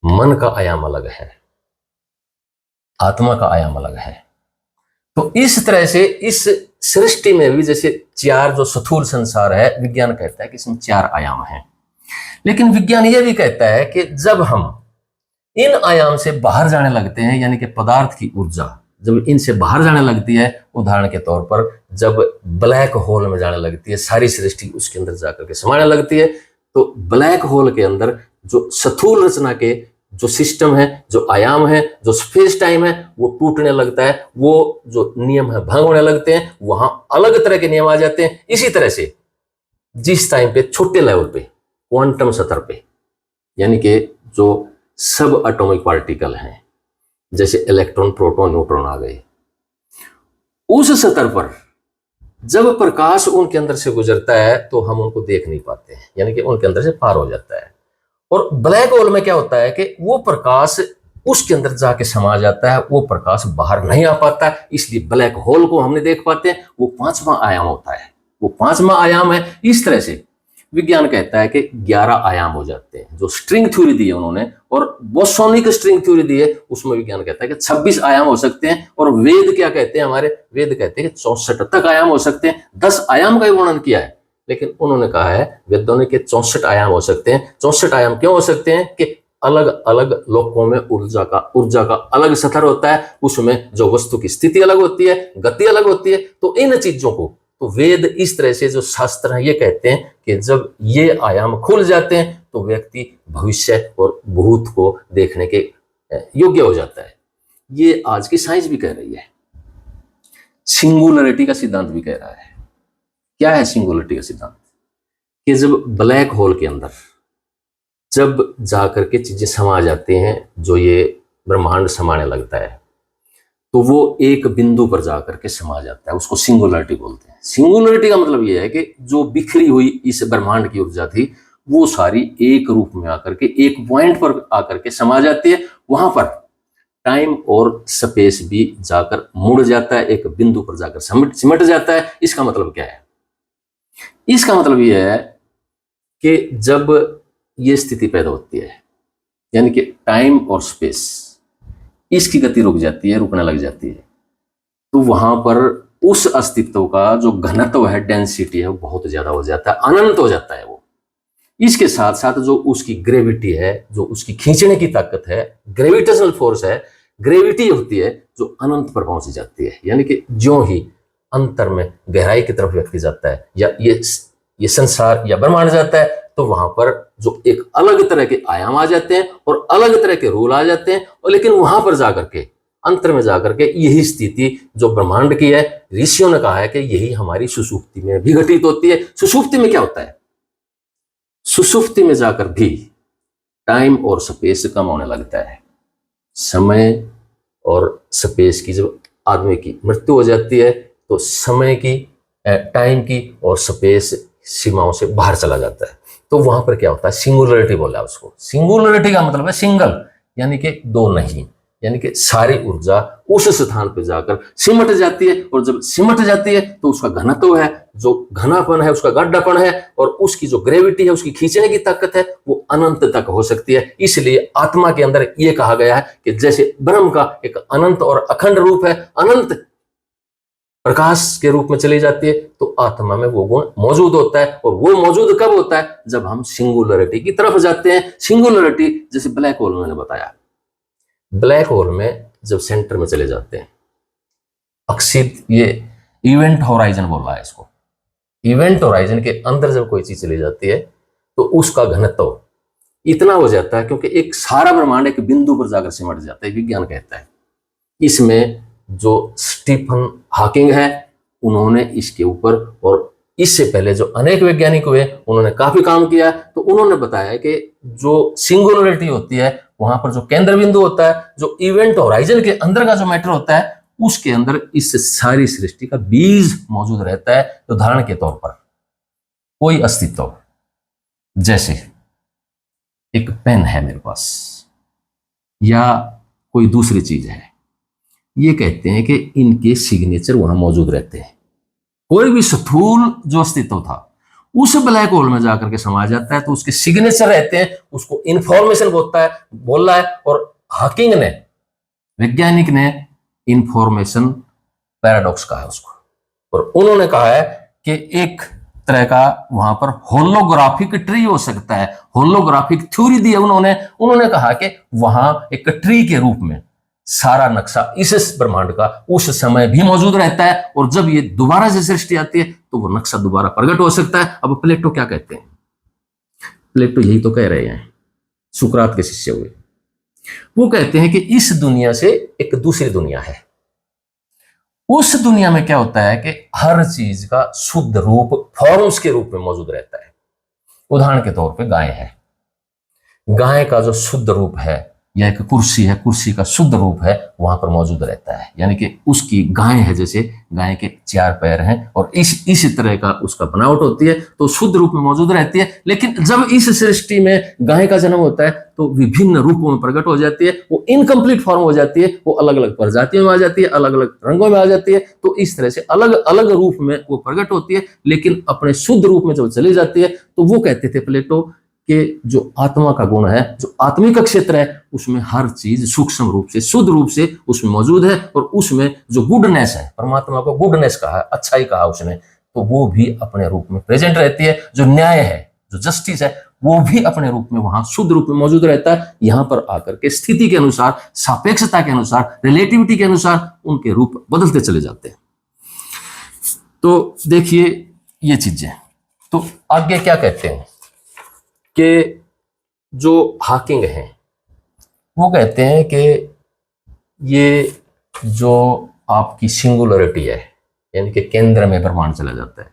Speaker 1: मन का आयाम अलग है, आत्मा का आयाम अलग है। तो इस तरह से इस सृष्टि में भी जैसे 4 जो स्थूल संसार है, विज्ञान कहता है कि इसमें 4 आयाम हैं। लेकिन विज्ञान यह भी कहता है कि जब हम इन आयाम से बाहर जाने लगते हैं, यानी कि पदार्थ की ऊर्जा जब इनसे बाहर जाने लगती है, उदाहरण के तौर पर जब ब्लैक होल में जाने लगती है, सारी सृष्टि उसके अंदर जाकर के समाने लगती है, तो ब्लैक होल के अंदर जो स्थूल रचना के जो सिस्टम है, जो आयाम है, जो स्पेस टाइम है, वो टूटने लगता है। वो जो नियम है भंग होने लगते हैं, वहां अलग तरह के नियम आ जाते हैं। इसी तरह से जिस टाइम पे छोटे लेवल पे, क्वांटम स्तर पे, यानी कि जो सब एटॉमिक पार्टिकल हैं, जैसे इलेक्ट्रॉन, प्रोटॉन, न्यूट्रॉन आ गए। उस स्तर पर जब प्रकाश उनके अंदर से गुजरता है तो हम उनको देख नहीं पाते हैं, यानी कि उनके अंदर से पार हो जाता है। और ब्लैक होल में क्या होता है कि वो प्रकाश उसके अंदर जाके समा जाता है, वो प्रकाश बाहर नहीं आ पाता, इसलिए ब्लैक होल को हमने देख पाते हैं। वो पांचवा आयाम होता है, वो पांचवा आयाम है। इस तरह से विज्ञान कहता है कि 11 आयाम हो जाते हैं। जो स्ट्रिंग थ्योरी दी है उन्होंने, और बोसोनिक स्ट्रिंग थ्योरी दी है, उसमें विज्ञान कहता है कि 26 आयाम हो सकते हैं। और वेद क्या कहते हैं, हमारे वेद कहते हैं कि 64 तक आयाम हो सकते हैं। 10 आयाम का वर्णन किया है, लेकिन उन्होंने कहा है वेदों ने कि 64 आयाम हो सकते हैं। 64 आयाम क्यों हो सकते हैं कि अलग अलग लोकों में ऊर्जा का अलग स्तर होता है, उसमें जो वस्तु की स्थिति अलग होती है, गति अलग होती है। तो इन चीजों को तो वेद इस तरह से, जो शास्त्र हैं, ये कहते हैं कि जब ये आयाम खुल जाते हैं तो व्यक्ति भविष्य और भूत को देखने के योग्य हो जाता है। ये आज की साइंस भी कह रही है। सिंगुलरिटी का सिद्धांत भी कह रहा है। क्या है सिंगुलरिटी का सिद्धांत? कि जब ब्लैक होल के अंदर जब जाकर के चीजें समा जाते हैं, जो ये ब्रह्मांड समाने लगता है, तो वो एक बिंदु पर जाकर के समा जाता है, उसको सिंगुलरिटी बोलते हैं। सिंगुलरिटी का मतलब ये है कि जो बिखरी हुई इस ब्रह्मांड की ऊर्जा थी, वो सारी एक रूप में आकर के एक पॉइंट पर आकर के समा जाती है। वहां पर टाइम और स्पेस भी जाकर मुड़ जाता है, एक बिंदु पर जाकर सिमट जाता है। इसका मतलब क्या है? इसका मतलब यह है कि जब ये स्थिति पैदा होती है, यानी कि टाइम और स्पेस, इसकी गति रुक जाती है, रुकने लग जाती है, तो वहां पर उस अस्तित्व का जो घनत्व है, डेंसिटी है, वो बहुत ज्यादा हो जाता है, अनंत हो जाता है वो। इसके साथ साथ जो उसकी ग्रेविटी है, जो उसकी खींचने की ताकत है, ग्रेविटेशनल फोर्स है, ग्रेविटी होती है, जो अनंत पर पहुंच जाती है। यानी कि ज्यों ही अंतर में गहराई की तरफ व्यक्ति जाता है, या ये संसार या ब्रह्मांड जाता है, तो वहां पर जो एक अलग तरह के आयाम आ जाते हैं और अलग तरह के रूल आ जाते हैं। और लेकिन वहां पर जाकर के, अंतर में जाकर के, यही स्थिति जो ब्रह्मांड की है, ऋषियों ने कहा है कि यही हमारी सुषुप्ति में भी घटित होती है। सुषुप्ति में क्या होता है? सुषुप्ति में जाकर भी टाइम और स्पेस कम होने लगता है। समय और स्पेस की, जब आदमी की मृत्यु हो जाती है, तो समय की, टाइम की और स्पेस सीमाओं से बाहर चला जाता है। तो वहां पर क्या होता है? सिंगुलरिटी बोला उसको। सिंगुलरिटी का मतलब है सिंगल, यानी कि दो नहीं, यानी कि सारी ऊर्जा उस स्थान पर जाकर सिमट जाती है। और जब सिमट जाती है तो उसका घनत्व है, जो घनापन है, उसका गाढ़ापन है, और उसकी जो ग्रेविटी है, उसकी खींचने की ताकत है, वो अनंत तक हो सकती है। इसलिए आत्मा के अंदर ये कहा गया है कि जैसे ब्रह्म का एक अनंत और अखंड रूप है, अनंत प्रकाश के रूप में चली जाती है, तो आत्मा में वो गुण मौजूद होता है। और वो मौजूद कब होता है? जब हम सिंगुलरिटी की तरफ जाते हैं। सिंगुलरिटी जैसे ब्लैक होल मैंने बताया, ब्लैक होल में जब सेंटर में चले जाते हैं, अक्षित, ये इवेंट होराइजन बोल रहा है इसको, इवेंट होराइजन के अंदर जब कोई चीज चली जाती है तो उसका घनत्व इतना हो जाता है, क्योंकि एक सारा ब्रह्मांड एक बिंदु पर जाकर सिमट जाता है, विज्ञान कहता है। इसमें जो स्टीफन हॉकिंग है, उन्होंने इसके ऊपर, और इससे पहले जो अनेक वैज्ञानिक हुए, उन्होंने काफी काम किया। तो उन्होंने बताया कि जो सिंगुलरिटी होती है, वहां पर जो केंद्र बिंदु होता है, जो इवेंट होराइजन के अंदर का जो मैटर होता है, उसके अंदर इस सारी सृष्टि का बीज मौजूद रहता है। उदाहरण के तौर पर कोई अस्तित्व, जैसे एक पेन है मेरे पास, या कोई दूसरी चीज है, ये कहते हैं कि इनके सिग्नेचर वहां मौजूद रहते हैं। कोई भी स्थूल जो अस्तित्व था, उस ब्लैक होल में जाकर के समा जाता है, तो उसके सिग्नेचर रहते हैं, उसको इंफॉर्मेशन बोल रहा है। और हॉकिंग ने, वैज्ञानिक ने, इंफॉर्मेशन पैराडॉक्स कहा है उसको। और उन्होंने कहा है कि एक तरह का वहां पर होलोग्राफिक ट्री हो सकता है। होलोग्राफिक थ्योरी दी है उन्होंने कहा कि वहां एक ट्री के रूप में सारा नक्शा इस ब्रह्मांड का उस समय भी मौजूद रहता है, और जब ये दोबारा से सृष्टि आती है तो वो नक्शा दोबारा प्रकट हो सकता है। अब प्लेटो क्या कहते हैं? प्लेटो यही तो कह रहे हैं, सुकरात के शिष्य हुए। वो कहते हैं कि इस दुनिया से एक दूसरी दुनिया है। उस दुनिया में क्या होता है कि हर चीज का शुद्ध रूप फॉर्म्स के रूप में मौजूद रहता है। उदाहरण के तौर पे गाय है, गाय का जो शुद्ध रूप है या एक कुर्सी है, कुर्सी का शुद्ध रूप है, वहां पर मौजूद रहता है। यानी कि उसकी गाय है, जैसे गाय के 4 पैर हैं और इस तरह का उसका बनावट होती है, तो शुद्ध रूप में मौजूद रहती है। लेकिन जब इस सृष्टि में गाय का जन्म होता है तो विभिन्न रूपों में प्रकट हो जाती है, वो इनकम्प्लीट फॉर्म हो जाती है, वो अलग अलग प्रजातियों में आ जाती है, अलग अलग रंगों में आ जाती है। तो इस तरह से अलग अलग रूप में वो प्रकट होती है, लेकिन अपने शुद्ध रूप में जब चली जाती है तो वो कहते थे प्लेटो कि जो आत्मा का गुण है, जो आत्मिक क्षेत्र है, उसमें हर चीज सूक्ष्म रूप से, शुद्ध रूप से उसमें मौजूद है, और उसमें जो गुडनेस है, परमात्मा को गुडनेस कहा, अच्छाई कहा उसने, तो वो भी अपने रूप में प्रेजेंट रहती है। जो न्याय है, जो जस्टिस है, वो भी अपने रूप में वहां शुद्ध रूप में मौजूद रहता है। यहां पर आकर के स्थिति के अनुसार, सापेक्षता के अनुसार, रिलेटिविटी के अनुसार उनके रूप बदलते चले जाते हैं। तो देखिए ये चीजें। तो आगे क्या कहते हैं कि जो हॉकिंग हैं वो कहते हैं कि ये जो आपकी सिंगुलरिटी है, यानी कि केंद्र में ब्रह्मांड चला जाता है,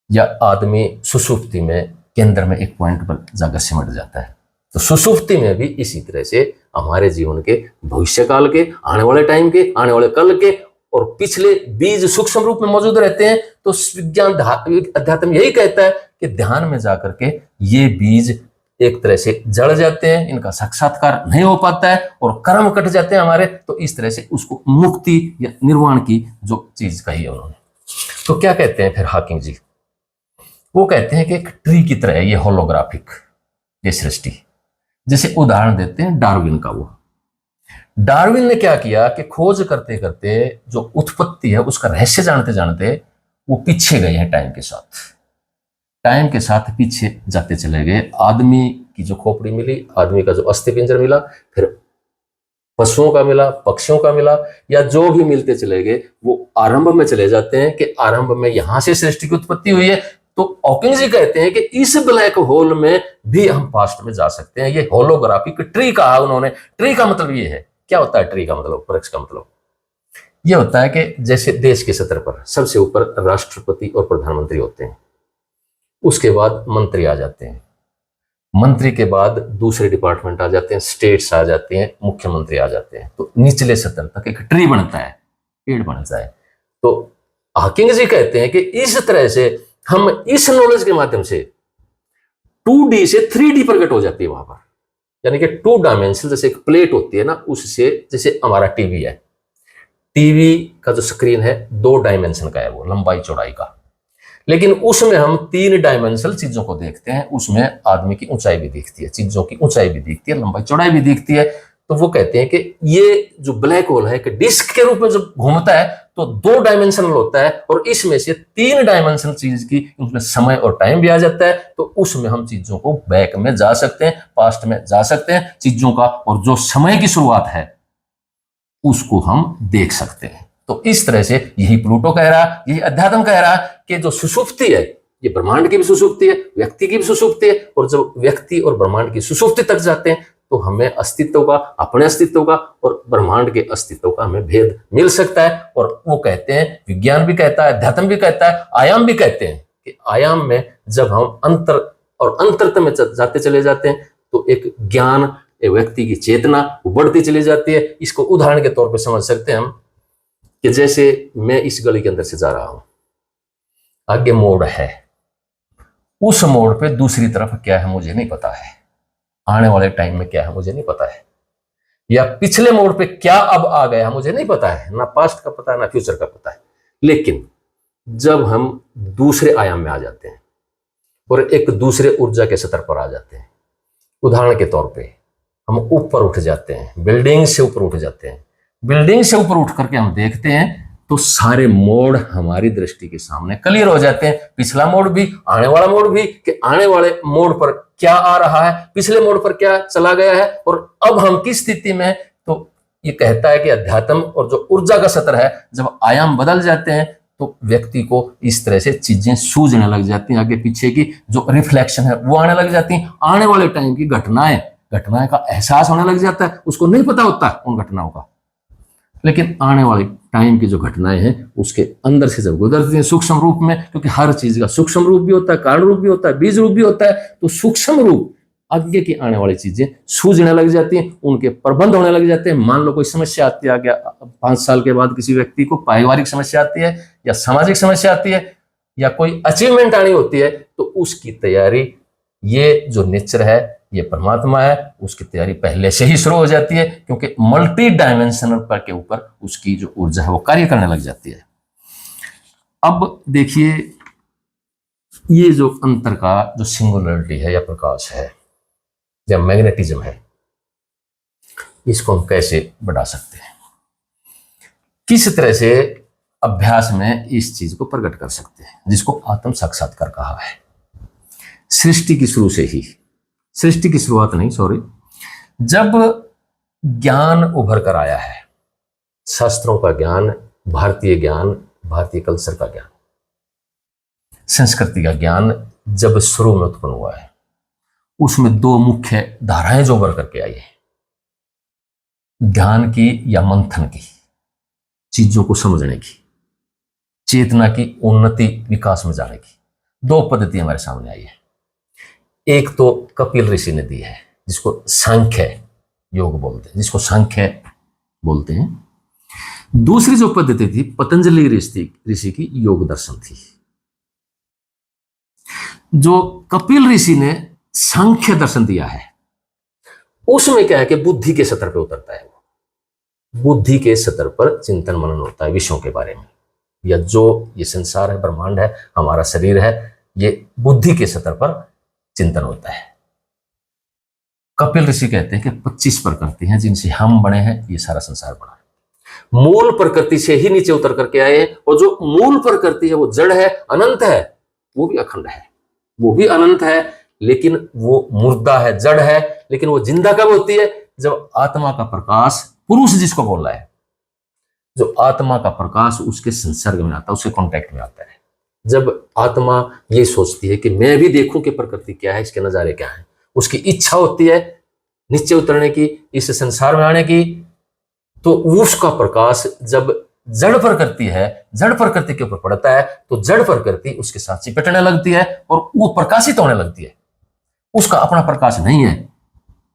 Speaker 1: या आदमी सुषुप्ति में केंद्र में एक पॉइंट पर जाकर सिमट जाता है, तो सुषुप्ति में भी इसी तरह से हमारे जीवन के भविष्य काल के, आने वाले टाइम के, आने वाले कल के और पिछले बीज सूक्ष्म रूप में मौजूद रहते हैं। तो विज्ञान अध्यात्म यही कहता है कि ध्यान में जाकर के ये बीज एक तरह से जड़ जाते हैं, इनका साक्षात्कार नहीं हो पाता है और कर्म कट जाते हैं हमारे। तो इस तरह से उसको मुक्ति या निर्वाण की जो चीज कही है उन्होंने। तो क्या कहते हैं फिर हॉकिंग जी? वो कहते हैं कि एक ट्री की तरह है ये होलोग्राफिक, ये सृष्टि। जैसे उदाहरण देते हैं डार्विन का। वो डार्विन ने क्या किया कि खोज करते करते जो उत्पत्ति है उसका रहस्य जानते जानते वो पीछे गए हैं, टाइम के साथ पीछे जाते चले गए। आदमी की जो खोपड़ी मिली, आदमी का जो अस्थिपिंजर मिला, फिर पशुओं का मिला, पक्षियों का मिला, या जो भी मिलते चले गए वो आरंभ में चले जाते हैं कि आरंभ में यहां से सृष्टि की उत्पत्ति हुई है। तो हॉकिंग जी कहते हैं कि इस ब्लैक होल में भी हम पास्ट में जा सकते हैं। ये होलोग्राफिक ट्री कहा उन्होंने। ट्री का मतलब ये है, क्या होता है ट्री का मतलब, वृक्ष का मतलब ये होता है कि जैसे देश के स्तर पर सबसे ऊपर राष्ट्रपति और प्रधानमंत्री होते हैं, उसके बाद मंत्री आ जाते हैं, मंत्री के बाद दूसरे डिपार्टमेंट आ जाते हैं, स्टेट्स आ जाते हैं, मुख्यमंत्री आ जाते हैं। तो निचले स्तर तक एक ट्री बनता है, पेड़ बनता है। तो हॉकिंग जी कहते हैं कि इस तरह से हम इस नॉलेज के माध्यम से 2D से 3D प्रकट हो जाती है वहां पर। यानी कि 2 डायमेंशन, जैसे एक प्लेट होती है ना, उससे, जैसे हमारा टीवी है, टीवी का जो स्क्रीन है 2 डायमेंशन का है, वो लंबाई चौड़ाई का। लेकिन उसमें हम 3 डायमेंशनल चीजों को देखते हैं। उसमें आदमी की ऊंचाई भी दिखती है, चीजों की ऊंचाई भी दिखती है, लंबाई चौड़ाई भी दिखती है। तो वो कहते हैं कि ये जो ब्लैक होल है कि डिस्क के रूप में जब घूमता है तो 2 डायमेंशनल होता है, और इसमें से 3 डायमेंशनल चीज की उसमें समय और टाइम भी आ जाता है। तो उसमें हम चीजों को बैक में जा सकते हैं, पास्ट में जा सकते हैं चीजों का, और जो समय की शुरुआत है उसको हम देख सकते हैं। तो इस तरह से यही प्लूटो कह रहा, यही अध्यात्म कह रहा कि जो सुषुप्ति है, ये ब्रह्मांड की भी सुषुप्ति है, व्यक्ति की भी सुषुप्ति है, और जब व्यक्ति और ब्रह्मांड की सुषुप्ति तक जाते हैं तो हमें अस्तित्व का, अपने अस्तित्व का और ब्रह्मांड के अस्तित्व का हमें भेद मिल सकता है। और वो कहते हैं, विज्ञान भी कहता है, अध्यात्म भी कहता है, आयाम भी कहते हैं कि आयाम में जब हम अंतर और अंतरतम में जाते चले जाते हैं तो एक ज्ञान, एक व्यक्ति की चेतना वो बढ़ती चली जाती है। इसको उदाहरण के तौर पर समझ सकते हैं हम कि जैसे मैं इस गली के अंदर से जा रहा हूं, आगे मोड़ है, उस मोड़ पे दूसरी तरफ क्या है मुझे नहीं पता है, आने वाले टाइम में क्या है मुझे नहीं पता है, या पिछले मोड़ पे क्या अब आ गया मुझे नहीं पता है, ना पास्ट का पता है ना फ्यूचर का पता है। लेकिन जब हम दूसरे आयाम में आ जाते हैं और एक दूसरे ऊर्जा के स्तर पर आ जाते हैं, उदाहरण के तौर पे हम ऊपर उठ जाते हैं, बिल्डिंग से ऊपर उठ जाते हैं, बिल्डिंग से ऊपर उठ करके हम देखते हैं तो सारे मोड़ हमारी दृष्टि के सामने क्लियर हो जाते हैं। पिछला मोड़ भी, आने वाला मोड़ भी, कि आने वाले मोड़ पर क्या आ रहा है, पिछले मोड़ पर क्या चला गया है, और अब हम किस स्थिति में। तो ये कहता है कि अध्यात्म और जो ऊर्जा का स्तर है, जब आयाम बदल जाते हैं तो व्यक्ति को इस तरह से चीजें सूझने लग जाती हैं, आगे पीछे की जो रिफ्लेक्शन है वो आने लग जाती हैं, आने वाले टाइम की घटनाएं का एहसास होने लग जाता है। उसको नहीं पता होता उन घटनाओं का, लेकिन आने वाले टाइम की जो घटनाएं हैं उसके अंदर से जब गुजरती हैं सूक्ष्म रूप में, क्योंकि हर चीज का सूक्ष्म रूप भी होता है, कारण रूप भी होता है, बीज रूप भी होता है। तो सूक्ष्म रूप आगे की आने वाली चीजें सूझने लग जाती हैं, उनके प्रबंध होने लग जाते हैं। मान लो कोई समस्या आती है, आगे 5 साल के बाद किसी व्यक्ति को पारिवारिक समस्या आती है या सामाजिक समस्या आती है या कोई अचीवमेंट आनी होती है, तो उसकी तैयारी, ये जो नेचर है, ये परमात्मा है, उसकी तैयारी पहले से ही शुरू हो जाती है, क्योंकि मल्टी डायमेंशनल पर के ऊपर उसकी जो ऊर्जा है वो कार्य करने लग जाती है। अब देखिए, ये जो अंतर का जो सिंगुलरिटी है या प्रकाश है या मैग्नेटिज्म है, इसको हम कैसे बढ़ा सकते हैं, किस तरह से अभ्यास में इस चीज को प्रकट कर सकते हैं, जिसको आत्म साक्षात्कार कहा है। सृष्टि की शुरू से ही, सृष्टि की शुरुआत नहीं, सॉरी, जब ज्ञान उभर कर आया है, शास्त्रों का ज्ञान, भारतीय ज्ञान, भारतीय कल्चर का ज्ञान, संस्कृति का ज्ञान जब शुरू में उत्पन्न हुआ है, उसमें 2 मुख्य धाराएं जो उभर करके आई है, ध्यान की या मंथन की, चीजों को समझने की, चेतना की उन्नति विकास में जाने की 2 पद्धति हमारे सामने आई है। एक तो कपिल ऋषि ने दी है, जिसको सांख्य योग बोलते हैं, जिसको सांख्य बोलते हैं। दूसरी जो पद्धति थी पतंजलि ऋषि की योग दर्शन थी। जो कपिल ऋषि ने सांख्य दर्शन दिया है, उसमें क्या है कि बुद्धि के स्तर पर उतरता है, वो बुद्धि के स्तर पर चिंतन मनन होता है विषयों के बारे में, या जो ये संसार है, ब्रह्मांड है, हमारा शरीर है, ये बुद्धि के स्तर पर चिंतन होता है। कपिल ऋषि कहते हैं कि 25 प्रकृति हैं जिनसे हम बने हैं, ये सारा संसार बना है। मूल प्रकृति से ही नीचे उतर करके आए हैं, और जो मूल प्रकृति है वो जड़ है, अनंत है, वो भी अखंड है, वो भी अनंत है, लेकिन वो मुर्दा है, जड़ है, लेकिन वो जिंदा कब होती है? जब आत्मा का प्रकाश, पुरुष जिसको बोल रहा है, जो आत्मा का प्रकाश उसके संसर्ग में आता है, उसके कांटेक्ट में आता है। जब आत्मा ये सोचती है कि मैं भी देखूं कि प्रकृति क्या है, इसके नजारे क्या है, उसकी इच्छा होती है नीचे उतरने की, इस संसार में आने की, तो उसका प्रकाश जब जड़ प्रकृति है, जड़ प्रकृति के ऊपर पड़ता है, तो जड़ प्रकृति उसके साथ चिपटने लगती है और वो प्रकाशित होने लगती है। उसका अपना प्रकाश नहीं है,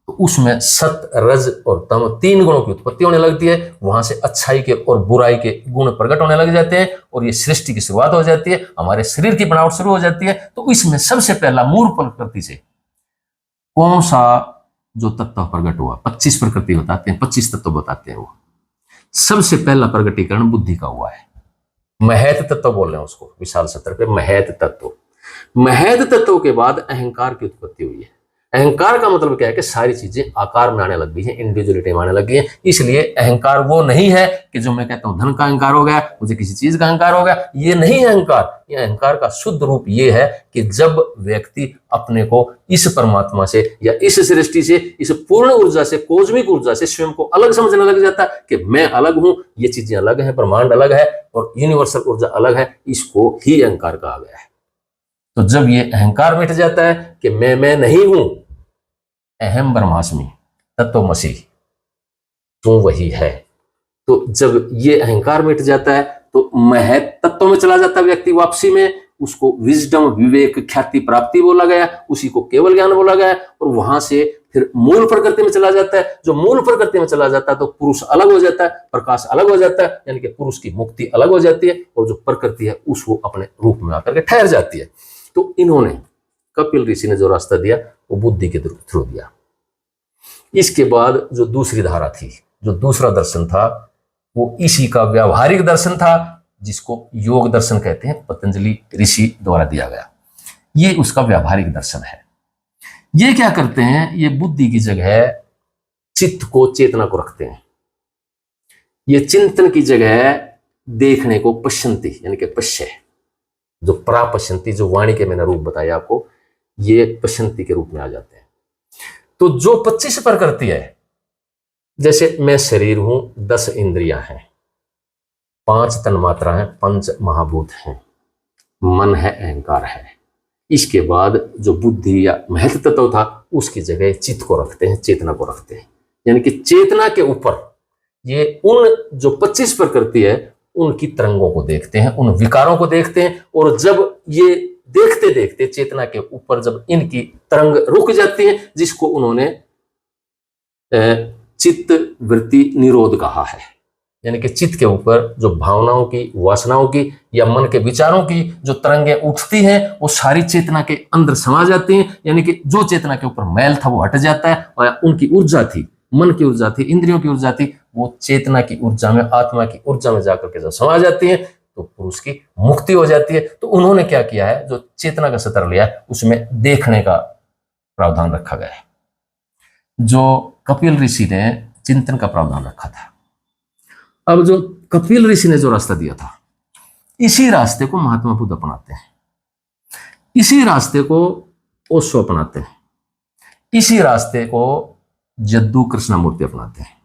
Speaker 1: तो उसमें सत, रज और तम 3 गुणों की उत्पत्ति होने लगती है। वहां से अच्छाई के और बुराई के गुण प्रकट होने लग जाते हैं, और ये सृष्टि की शुरुआत हो जाती है, हमारे शरीर की बनावट शुरू हो जाती है। तो इसमें सबसे पहला मूल प्रकृति से कौन सा जो तत्व प्रकट हुआ, 25 प्रकृति बताते हैं, 25 तत्व बताते हैं, वो सबसे पहला प्रकटीकरण बुद्धि का हुआ है। महत तत्व बोल रहे हैं उसको, विशाल सत्र पे महत तत्व। महत तत्व के बाद अहंकार की उत्पत्ति हुई है। अहंकार का मतलब क्या है कि सारी चीजें आकार में आने लग गई हैं, इंडिविजुअलिटी में आने लग गई है। इसलिए अहंकार वो नहीं है कि जो मैं कहता हूं धन का अहंकार हो गया, मुझे किसी चीज का अहंकार हो गया, ये नहीं है अहंकार। ये अहंकार का शुद्ध रूप ये है कि जब व्यक्ति अपने को इस परमात्मा से या इस सृष्टि से, इस पूर्ण ऊर्जा से, कॉस्मिक ऊर्जा से स्वयं को अलग समझने लग जाता है कि मैं अलग हूं, ये चीजें अलग है, ब्रह्मांड अलग है और यूनिवर्सल ऊर्जा अलग है, इसको ही अहंकार कहा गया है। तो जब ये अहंकार मिट जाता है कि मैं नहीं हूं, अहम ब्रह्मास्मि तत्वमसि, तू वही है, तो जब ये अहंकार मिट जाता है तो महत तत्व में चला जाता है व्यक्ति वापसी में। उसको विजडम, विवेक, ख्याति, प्राप्ति बोला गया, उसी को केवल ज्ञान बोला गया। और वहां से फिर मूल प्रकृति में चला जाता है। जो मूल प्रकृति में चला जाता है तो पुरुष अलग हो जाता है, प्रकाश अलग हो जाता है, यानी कि पुरुष की मुक्ति अलग हो जाती है, और जो प्रकृति है उसको अपने रूप में आकर के ठहर जाती है। तो इन्होंने, कपिल ऋषि ने जो रास्ता दिया वो बुद्धि के थ्रू दिया। इसके बाद जो दूसरी धारा थी, जो दूसरा दर्शन था, वो इसी का व्यावहारिक दर्शन था, जिसको योग दर्शन कहते हैं, पतंजलि ऋषि द्वारा दिया गया। ये उसका व्यावहारिक दर्शन है। ये क्या करते हैं, ये बुद्धि की जगह चित्त को, चेतना को रखते हैं। ये चिंतन की जगह देखने को पश्यंती, यानी कि पश्य, जो प्रापश्यंती, जो वाणी के मैंने रूप बताया आपको, ये पश्यंती के रूप में आ जाते हैं। तो जो 25 प्रकृति है, जैसे मैं शरीर हूं, 10 इंद्रियां हैं, 5 तन्मात्रा हैं, 5 महाभूत हैं, मन है, अहंकार है। इसके बाद जो बुद्धि या महत तत्व था, उसकी जगह चित्त को रखते हैं, चेतना को रखते हैं। यानी कि चेतना के ऊपर ये उन जो 25 प्रकृति है, उनकी तरंगों को देखते हैं, उन विकारों को देखते हैं। और जब ये देखते देखते चेतना के ऊपर जब इनकी तरंग रुक जाती है, जिसको उन्होंने चित्त वृत्ति निरोध कहा है, यानी कि चित्त के ऊपर जो भावनाओं की, वासनाओं की या मन के विचारों की जो तरंगें उठती हैं वो सारी चेतना के अंदर समा जाती हैं, यानी कि जो चेतना के ऊपर मैल था वो हट जाता है और उनकी ऊर्जा थी, मन की ऊर्जा थी, इंद्रियों की ऊर्जा थी, वो चेतना की ऊर्जा में, आत्मा की ऊर्जा में जाकर के जब समा जाती है तो पुरुष की मुक्ति हो जाती है। तो उन्होंने क्या किया है, जो चेतना का सत्र लिया है उसमें देखने का प्रावधान रखा गया है। जो कपिल ऋषि ने चिंतन का प्रावधान रखा था। अब जो कपिल ऋषि ने जो रास्ता दिया था, इसी रास्ते को महात्मा बुद्ध अपनाते हैं, इसी रास्ते को ओशो अपनाते हैं, इसी रास्ते को जद्दू कृष्णमूर्ति अपनाते हैं।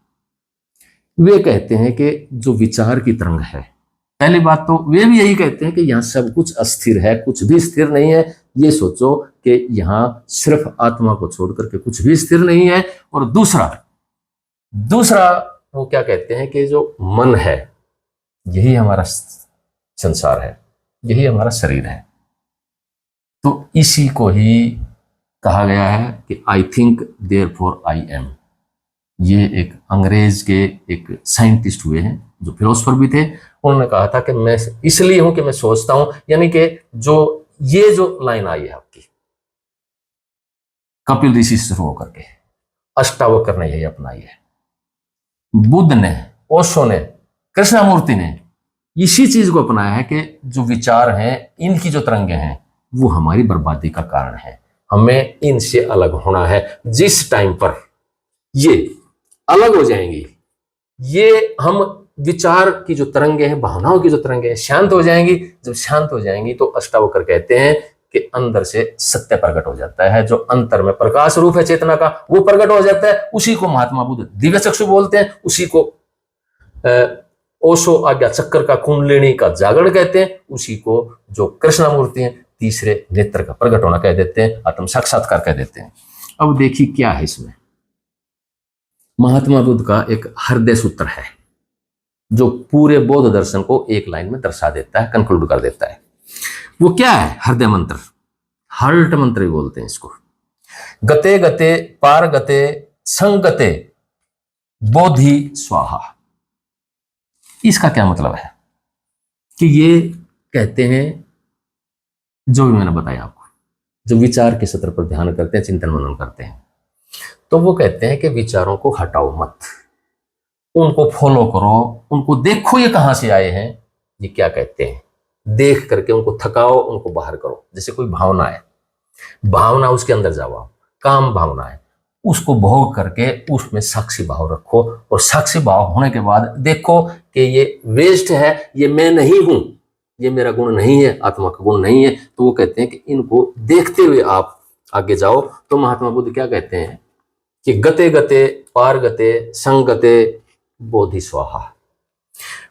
Speaker 1: वे कहते हैं कि जो विचार की तरंग है, पहली बात तो वे भी यही कहते हैं कि यहां सब कुछ अस्थिर है, कुछ भी स्थिर नहीं है। ये सोचो कि यहां सिर्फ आत्मा को छोड़ करके कुछ भी स्थिर नहीं है। और दूसरा वो क्या कहते हैं कि जो मन है यही हमारा संसार है, यही हमारा शरीर है। तो इसी को ही कहा गया है कि I think therefore I am. ये एक अंग्रेज के एक साइंटिस्ट हुए हैं, जो फिलोसफर भी थे। उन्होंने कहा था कि मैं इसलिए हूं कि मैं सोचता हूं, यानी कि ये जो लाइन आई है आपकी कपिल ऋषि से शुरू होकर के, अष्टावक्र ने यही अपनाई है, बुद्ध ने, ओशो ने, कृष्णमूर्ति ने इसी चीज को अपनाया है कि जो विचार हैं, इनकी जो तरंगें हैं वो हमारी बर्बादी का कारण है। हमें इनसे अलग होना है। जिस टाइम पर ये अलग हो जाएंगी, ये हम विचार की जो तरंगें हैं, भावनाओं की जो तरंगें हैं, शांत हो जाएंगी। जब शांत हो जाएंगी तो अष्टावक्र कहते हैं कि अंदर से सत्य प्रकट हो जाता है। जो अंतर में प्रकाश रूप है चेतना का, वो प्रकट हो जाता है। उसी को महात्मा बुद्ध दिव्य चक्षु बोलते हैं। उसी को ओशो आज्ञा चक्र का, कुंडलिनी का जागरण कहते हैं। उसी को जो कृष्णमूर्ति हैं तीसरे नेत्र का प्रकट होना कह देते हैं, आत्म साक्षात्कार कह देते हैं। अब देखिए क्या है इसमें। महात्मा बुद्ध का एक हृदय सूत्र है जो पूरे बौद्ध दर्शन को एक लाइन में दर्शा देता है, कंक्लूड कर देता है। वो क्या है? हृदय मंत्र, हर्ट मंत्र भी बोलते हैं इसको। गते गते पार गते संगते बोधि स्वाहा। इसका क्या मतलब है कि ये कहते हैं, जो भी मैंने बताया आपको, जो विचार के सत्र पर ध्यान करते हैं, चिंतन मनन करते हैं, तो वो कहते हैं कि विचारों को हटाओ मत, उनको फॉलो करो, उनको देखो ये कहां से आए हैं, ये क्या कहते हैं, देख करके उनको थकाओ, उनको बाहर करो। जैसे कोई भावना है, भावना उसके अंदर जाओ, काम भावना है, उसको भोग करके उसमें साक्षी भाव रखो, और साक्षी भाव होने के बाद देखो कि ये वेस्ट है, ये मैं नहीं हूं, ये मेरा गुण नहीं है, आत्मा का गुण नहीं है। तो वो कहते हैं कि इनको देखते हुए आप आगे जाओ। तो महात्मा बुद्ध क्या कहते हैं कि गते गते पार गते संगते बोधि स्वाहा।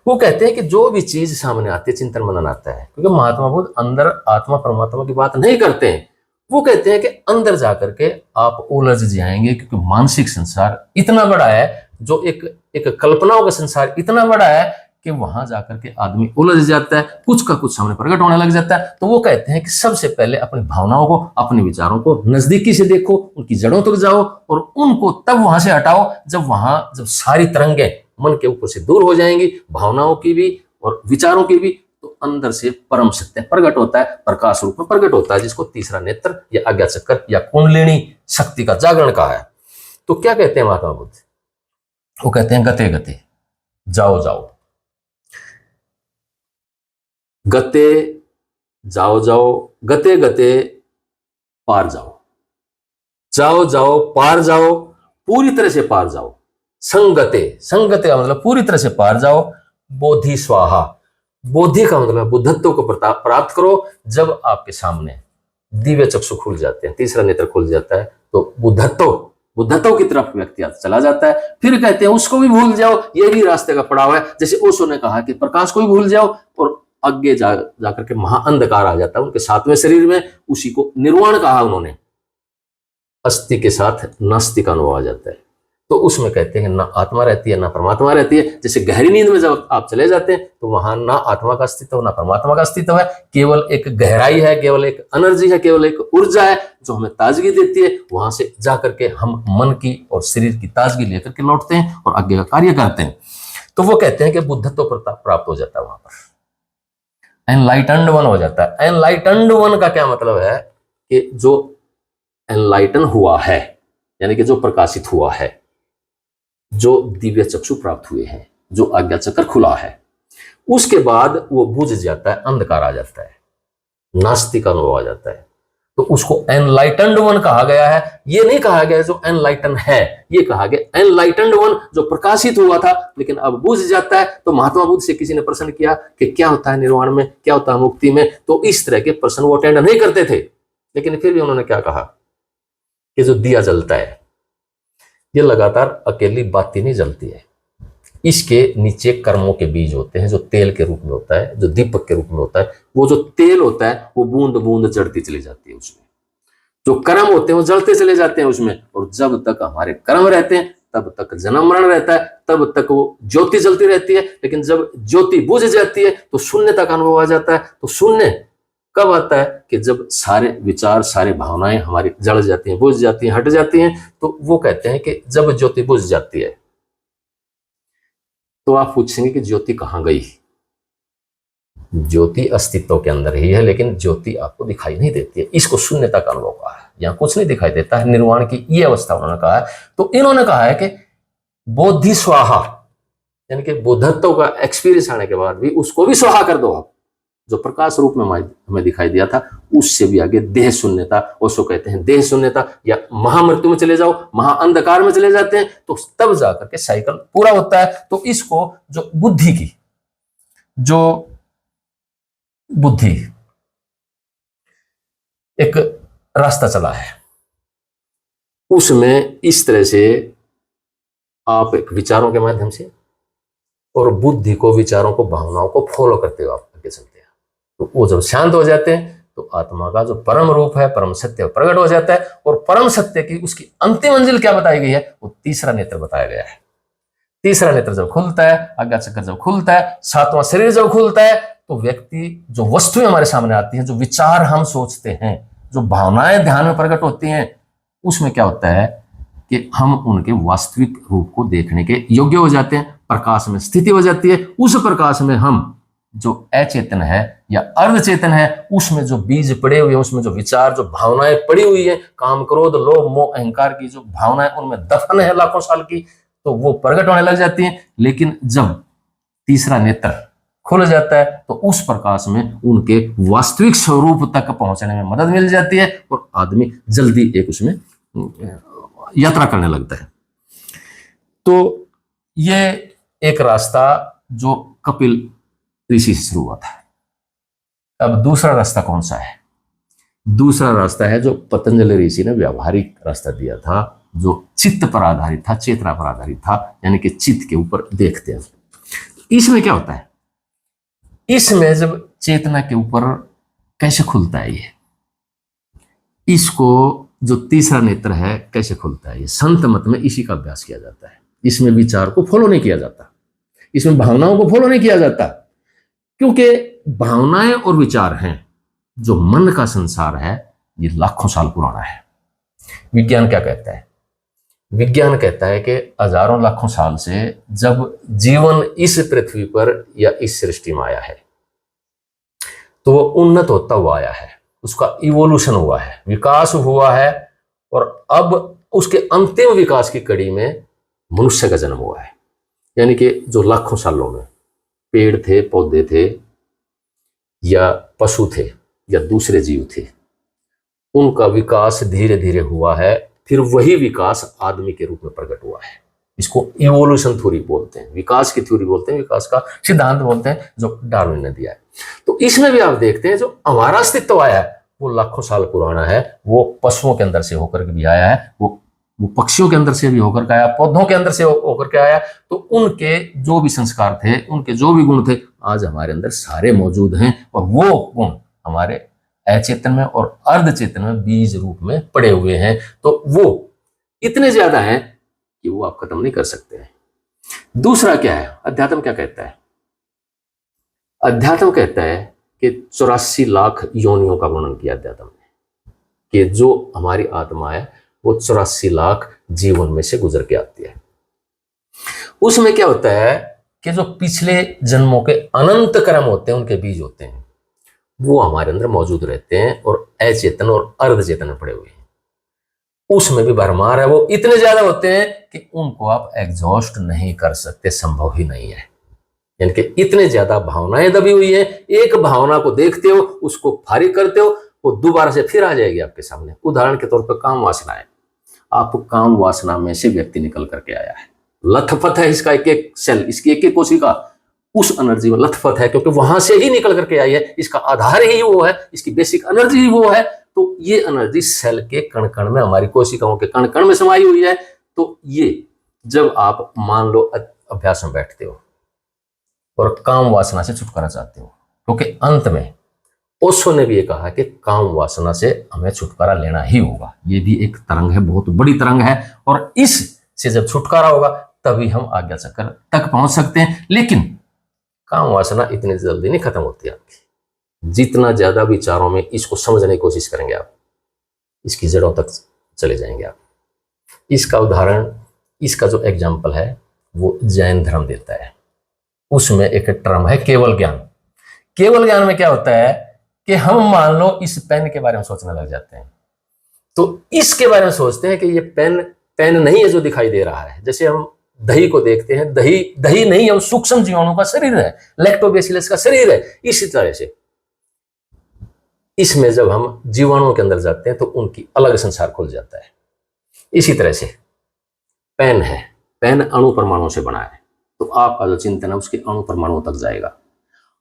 Speaker 1: वो कहते हैं कि जो भी चीज सामने आती है, चिंतन मनन आता है, क्योंकि महात्मा बुद्ध अंदर आत्मा परमात्मा की बात नहीं करते हैं। वो कहते हैं कि अंदर जाकर के आप उलझ जाएंगे, क्योंकि मानसिक संसार इतना बड़ा है, जो एक कल्पनाओं का संसार इतना बड़ा है कि वहां जाकर के आदमी उलझ जाता है, कुछ का कुछ सामने प्रकट होने लग जाता है। तो वो कहते हैं कि सबसे पहले अपनी भावनाओं को, अपने विचारों को नजदीकी से देखो, उनकी जड़ों तक जाओ और उनको तब वहां से हटाओ जब सारी तरंगें मन के ऊपर से दूर हो जाएंगी, भावनाओं की भी और विचारों की भी, तो अंदर से परम सत्य प्रकट होता है, प्रकाश रूप में प्रकट होता है, जिसको तीसरा नेत्र या आज्ञा चक्र या कुंडलिनी शक्ति का जागरण कहा है। तो क्या कहते हैं महात्मा बुद्ध? वो कहते हैं गते गते जाओ जाओ, गते जाओ जाओ, गते गते पार जाओ, जाओ जाओ पार जाओ, पूरी तरह से पार जाओ। संगते, संगते का मतलब पूरी तरह से पार जाओ। बोधि स्वाहा, बोधि का मतलब बुद्धत्व को प्राप्त करो। जब आपके सामने दिव्य चक्षु खुल जाते हैं, तीसरा नेत्र खुल जाता है, तो बुद्धत्व की तरफ व्यक्ति चला जाता है। फिर कहते हैं उसको भी भूल जाओ, ये भी रास्ते का पड़ाव है। जैसे ओशो ने कहा कि प्रकाश को भी भूल जाओ, और आगे जाकर के महाअंधकार आ जाता है उनके सातवें शरीर में। उसी को निर्वाण कहा उन्होंने। अस्थि के साथ नास्ति का अनुभव आ जाता है। तो उसमें कहते हैं ना आत्मा रहती है ना परमात्मा रहती है। जैसे गहरी नींद में जब आप चले जाते हैं तो वहां ना आत्मा का अस्तित्व ना परमात्मा का अस्तित्व है, केवल एक गहराई है, केवल एक एनर्जी है, केवल एक ऊर्जा है जो हमें ताजगी देती है। वहां से जाकर के हम मन की और शरीर की ताजगी लेकर के लौटते हैं और आगे का कार्य करते हैं। तो वो कहते हैं कि बुद्धत्व प्राप्त हो जाता है, वहां पर एनलाइटन्ड वन हो जाता है। एनलाइटन्ड वन का क्या मतलब है कि जो एनलाइटन हुआ है, यानी कि जो प्रकाशित हुआ है, जो दिव्य चक्षु प्राप्त हुए हैं, जो आज्ञा चक्र खुला है, उसके बाद वो बुझ जाता है, अंधकार आ जाता है, नास्तिक अनुभव आ जाता है। तो उसको एनलाइटन्ड वन कहा गया है। ये नहीं कहा गया जो एनलाइटन है, ये कहा गया एनलाइटन्ड वन जो प्रकाशित हुआ था लेकिन अब बुझ जाता है। तो महात्मा बुद्ध से किसी ने प्रश्न किया कि क्या होता है निर्वाण में, क्या होता है मुक्ति में, तो इस तरह के प्रश्न वो अटेंड नहीं करते थे, लेकिन फिर भी उन्होंने क्या कहा कि जो दिया जलता है ये लगातार अकेली बाती नहीं जलती है, इसके नीचे कर्मों के बीज होते हैं, जो तेल के रूप में होता है, जो दीपक के रूप में होता है। वो जो तेल होता है वो बूंद बूंद जड़ती चली जाती है उसमें, जो कर्म होते हैं वो जलते चले जाते हैं उसमें। और जब तक हमारे कर्म रहते हैं तब तक जन्म मरण रहता है, तब तक वो ज्योति जलती रहती है। लेकिन जब ज्योति बुझ जाती है तो शून्यता का अनुभव आ जाता है। तो शून्य कब आता है कि जब सारे विचार, सारी भावनाएं हमारी जल जाती हैं, बुझ जाती हैं, हट जाती हैं। तो वो कहते हैं कि जब ज्योति बुझ जाती है तो आप पूछेंगे कि ज्योति कहां गई। ज्योति अस्तित्व के अंदर ही है, लेकिन ज्योति आपको दिखाई नहीं देती है। इसको शून्यता का अनुभव कहा है, यहां कुछ नहीं दिखाई देता है, निर्वाण की ये अवस्था उन्होंने कहा है। तो इन्होंने कहा है कि बोधि स्वाहा, यानी कि बुद्धत्व का एक्सपीरियंस आने के बाद भी उसको भी स्वाहा कर दो आप। जो प्रकाश रूप में हमें दिखाई दिया था उससे भी आगे देह शून्यता, उसको कहते हैं देह शून्यता, या महामृत्यु में चले जाओ, महाअंधकार में चले जाते हैं, तो तब जाकर के साइकिल पूरा होता है। तो इसको जो बुद्धि की, जो बुद्धि एक रास्ता चला है, उसमें इस तरह से आप एक विचारों के माध्यम से और बुद्धि को, विचारों को, भावनाओं को फॉलो करते हुए आप आगे चलते हैं। तो वो जब शांत हो जाते हैं तो आत्मा का जो परम रूप है, परम सत्य प्रकट हो जाता है। और परम सत्य की उसकी अंतिम मंजिल क्या बताई गई है, वो तीसरा नेत्र बताया गया है। तीसरा नेत्र जब खुलता है, आज्ञा चक्र जब खुलता है, सातवां शरीर जब खुलता है, तो व्यक्ति, जो वस्तुएं हमारे सामने आती हैं, जो विचार हम सोचते हैं, जो भावनाएं ध्यान में प्रकट होती हैं, उसमें क्या होता है कि हम उनके वास्तविक रूप को देखने के योग्य हो जाते हैं। प्रकाश में स्थिति हो जाती है। उस प्रकाश में हम जो अचेतन है या अर्धचेतन है, उसमें जो बीज पड़े हुए हैं, उसमें जो विचार, जो भावनाएं पड़ी हुई है, काम, क्रोध, लोभ, मोह, अहंकार की जो भावनाएं उनमें दफन है लाखों साल की, तो वो प्रकट होने लग जाती हैं। लेकिन जब तीसरा नेत्र खुल जाता है तो उस प्रकाश में उनके वास्तविक स्वरूप तक पहुंचने में मदद मिल जाती है और आदमी जल्दी एक उसमें यात्रा करने लगता है। तो ये एक रास्ता जो कपिल ऋषि से शुरू हुआ था। अब दूसरा रास्ता कौन सा है? दूसरा रास्ता है जो पतंजलि ऋषि ने व्यावहारिक रास्ता दिया था, जो चित्त पर आधारित था, चेतना पर आधारित था, यानी कि चित्त के ऊपर देखते हैं। इसमें क्या होता है, इसमें जब चेतना के ऊपर कैसे खुलता है ये, इसको जो तीसरा नेत्र है कैसे खुलता है, ये संत मत में इसी का अभ्यास किया जाता है। इसमें विचार को फॉलो नहीं किया जाता, इसमें भावनाओं को फॉलो नहीं किया जाता, क्योंकि भावनाएं और विचार हैं जो मन का संसार है, ये लाखों साल पुराना है। विज्ञान क्या कहता है? विज्ञान कहता है कि हजारों लाखों साल से जब जीवन इस पृथ्वी पर या इस सृष्टि में आया है तो वो उन्नत होता हुआ आया है, उसका इवोल्यूशन हुआ है, विकास हुआ है, और अब उसके अंतिम विकास की कड़ी में मनुष्य का जन्म हुआ है। यानी कि जो लाखों सालों में पेड़ थे, पौधे थे, या पशु थे, या दूसरे जीव थे, उनका विकास धीरे धीरे हुआ है, फिर वही विकास आदमी के रूप में प्रकट हुआ है। इसको इवोल्यूशन थ्योरी बोलते हैं, विकास की थ्योरी बोलते हैं, विकास का सिद्धांत बोलते हैं, जो डार्विन ने दिया है। तो इसमें भी आप देखते हैं जो हमारा अस्तित्व आया है वो लाखों साल पुराना है। वो पशुओं के अंदर से होकर के भी आया है, वो पक्षियों के अंदर से भी होकर के आया, पौधों के अंदर से होकर के आया। तो उनके जो भी संस्कार थे, उनके जो भी गुण थे, आज हमारे अंदर सारे मौजूद हैं, और वो गुण हमारे अचेतन में और अर्धचेतन में बीज रूप में पड़े हुए हैं। तो वो इतने ज्यादा हैं कि वो आप खत्म नहीं कर सकते हैं। दूसरा क्या है, अध्यात्म क्या कहता है? अध्यात्म कहता है कि 84 लाख योनियों का वर्णन किया अध्यात्म ने, कि जो हमारी आत्मा है वो 84 लाख जीवन में से गुजर के आती है। उसमें क्या होता है कि जो पिछले जन्मों के अनंत कर्म होते हैं, उनके बीज होते हैं, वो हमारे अंदर मौजूद रहते हैं और अचेतन और अर्धचेतन में पड़े हुए हैं। उसमें भी भरमार है, वो इतने ज्यादा होते हैं कि उनको आप एग्जॉस्ट नहीं कर सकते, संभव ही नहीं है। यानी कि इतने ज्यादा भावनाएं दबी हुई है, एक भावना को देखते हो, उसको फारिग करते हो, वो दोबारा से फिर आ जाएगी आपके सामने। उदाहरण के तौर पर काम वासना है, आप काम वासना में से व्यक्ति निकल करके आया है, लथपथ है इसका एक एक सेल, इसकी एक एक कोशिका उस एनर्जी में लथपथ है, क्योंकि वहां से ही निकल करके आई है, इसका आधार ही वो है, इसकी बेसिक एनर्जी ही वो है। तो ये एनर्जी सेल के कण कण में, हमारी कोशिकाओं के कण कण में समाई हुई है। तो ये जब आप मान लो अभ्यास में बैठते हो और काम वासना से छुटकारा चाहते हो, क्योंकि अंत में ओशो ने भी ये कहा कि काम वासना से हमें छुटकारा लेना ही होगा। ये भी एक तरंग है, बहुत बड़ी तरंग है, और इस से जब छुटकारा होगा तभी हम आज्ञा चक्र तक पहुंच सकते हैं। लेकिन काम वासना इतनी जल्दी नहीं खत्म होती आपकी। जितना ज्यादा विचारों में इसको समझने की कोशिश करेंगे आप, इसकी जड़ों तक चले जाएंगे आप। इसका उदाहरण, इसका जो एग्जाम्पल है वो जैन धर्म देता है। उसमें एक टर्म है केवल ज्ञान। केवल ज्ञान में क्या होता है कि हम मान लो इस पेन के बारे में सोचने लग जाते हैं, तो इसके बारे में सोचते हैं कि ये पेन नहीं है जो दिखाई दे रहा है। जैसे हम दही को देखते हैं, दही नहीं, हम सूक्ष्म जीवाणु का शरीर है, लैक्टोबैसिलस का शरीर है। इसी तरह से इसमें जब हम जीवाणुओं के अंदर जाते हैं तो उनकी अलग संसार खुल जाता है। इसी तरह से पेन है, पेन अणु परमाणु से बना है, तो आपका जो चिंतन है उसके अणु परमाणु तक जाएगा।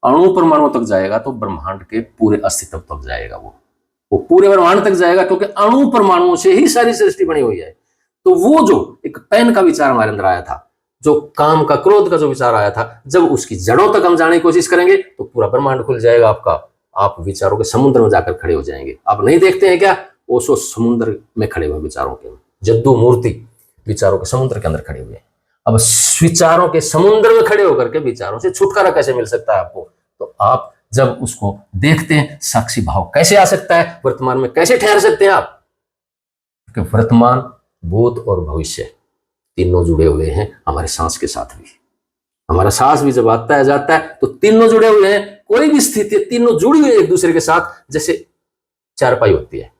Speaker 1: अणु परमाणु तक जाएगा तो ब्रह्मांड के पूरे अस्तित्व तक जाएगा, वो पूरे ब्रह्मांड तक जाएगा, क्योंकि अणु परमाणुओं से ही सारी सृष्टि बनी हुई है। तो वो जो एक पेन का विचार हमारे अंदर आया था, जो काम का, क्रोध का जो विचार आया था, जब उसकी जड़ों तक हम जाने की कोशिश करेंगे तो पूरा ब्रह्मांड खुल जाएगा आपका। आप विचारों के समुद्र में जाकर खड़े हो जाएंगे। आप नहीं देखते हैं क्या, ओशो समुद्र में खड़े हुए विचारों के, जद्दू मूर्ति विचारों के समुद्र के अंदर खड़े हुए। अब विचारों के समुद्र में खड़े होकर के विचारों से छुटकारा कैसे मिल सकता है आपको? तो आप जब उसको देखते हैं, साक्षी भाव कैसे आ सकता है, वर्तमान में कैसे ठहर सकते हैं आप? क्योंकि वर्तमान, भूत और भविष्य तीनों जुड़े हुए हैं हमारे सांस के साथ भी। हमारा सांस भी जब आता है जाता है तो तीनों जुड़े हुए हैं। कोई भी स्थिति तीनों जुड़ी हुई है एक दूसरे के साथ। जैसे चारपाई होती है,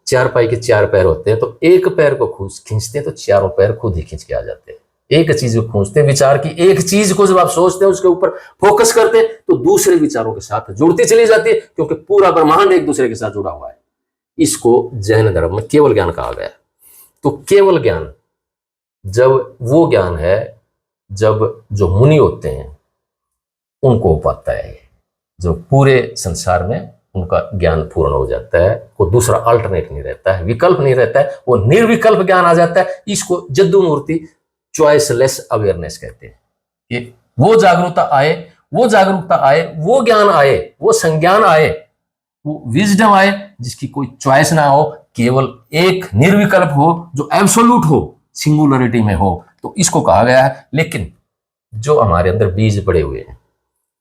Speaker 1: चारपाई के चार पैर होते हैं, तो एक पैर को खींचते हैं तो चारों पैर खुद ही खींच के आ जाते हैं। एक चीज को खींचते हैं, विचार की एक चीज को जब आप सोचते हैं, उसके ऊपर फोकस करते हैं, तो दूसरे विचारों के साथ जुड़ती चली जाती है, क्योंकि पूरा ब्रह्मांड एक दूसरे के साथ जुड़ा हुआ है। इसको जैन धर्म में केवल ज्ञान कहा गया। तो केवल ज्ञान जब वो ज्ञान है जब जो मुनि होते हैं उनको पाता है, जो पूरे संसार में उनका ज्ञान पूर्ण हो जाता है, कोई दूसरा अल्टरनेट नहीं रहता है, विकल्प नहीं रहता है, वो निर्विकल्प ज्ञान आ जाता है। इसको जद्दू मूर्ति चॉइसलेस अवेयरनेस कहते हैं कि वो जागरूकता आए, वो ज्ञान आए, वो संज्ञान आए, वो विजडम आए, जिसकी कोई चॉइस ना हो, केवल एक निर्विकल्प हो, जो एब्सोल्यूट हो, सिंगुलरिटी में हो। तो इसको कहा गया है। लेकिन जो हमारे अंदर बीज पड़े हुए हैं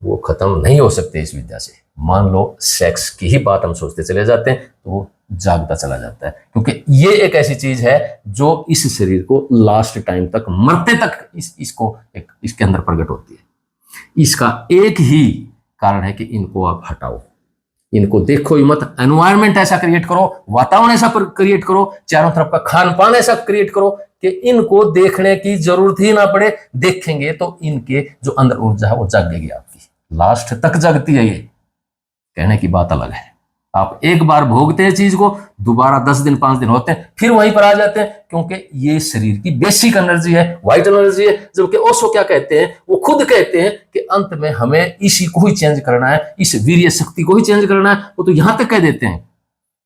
Speaker 1: वो खत्म नहीं हो सकते इस विद्या से। मान लो सेक्स की ही बात हम सोचते चले जाते हैं तो वो जागता चला जाता है, क्योंकि ये एक ऐसी चीज है जो इस शरीर को लास्ट टाइम तक, मरते तक इसके अंदर प्रकट होती है। इसका एक ही कारण है कि इनको आप हटाओ, इनको देखो ही मत। एनवायरमेंट ऐसा क्रिएट करो, वातावरण ऐसा क्रिएट करो, चारों तरफ का खान पान ऐसा क्रिएट करो कि इनको देखने की जरूरत ही ना पड़े। देखेंगे तो इनके जो अंदर ऊर्जा है वो जागेगी आपकी, लास्ट तक जगती है। ये कहने की बात अलग है। आप एक बार भोगते हैं चीज को, दोबारा 10 दिन 5 दिन होते हैं, फिर वहीं पर आ जाते हैं, क्योंकि ये शरीर की बेसिक एनर्जी है, वाइट एनर्जी है। जबकि ओशो क्या कहते हैं, वो खुद कहते हैं कि अंत में हमें इसी को ही चेंज करना है, इस वीर्य शक्ति को ही चेंज करना है। वो तो यहां तक कह देते हैं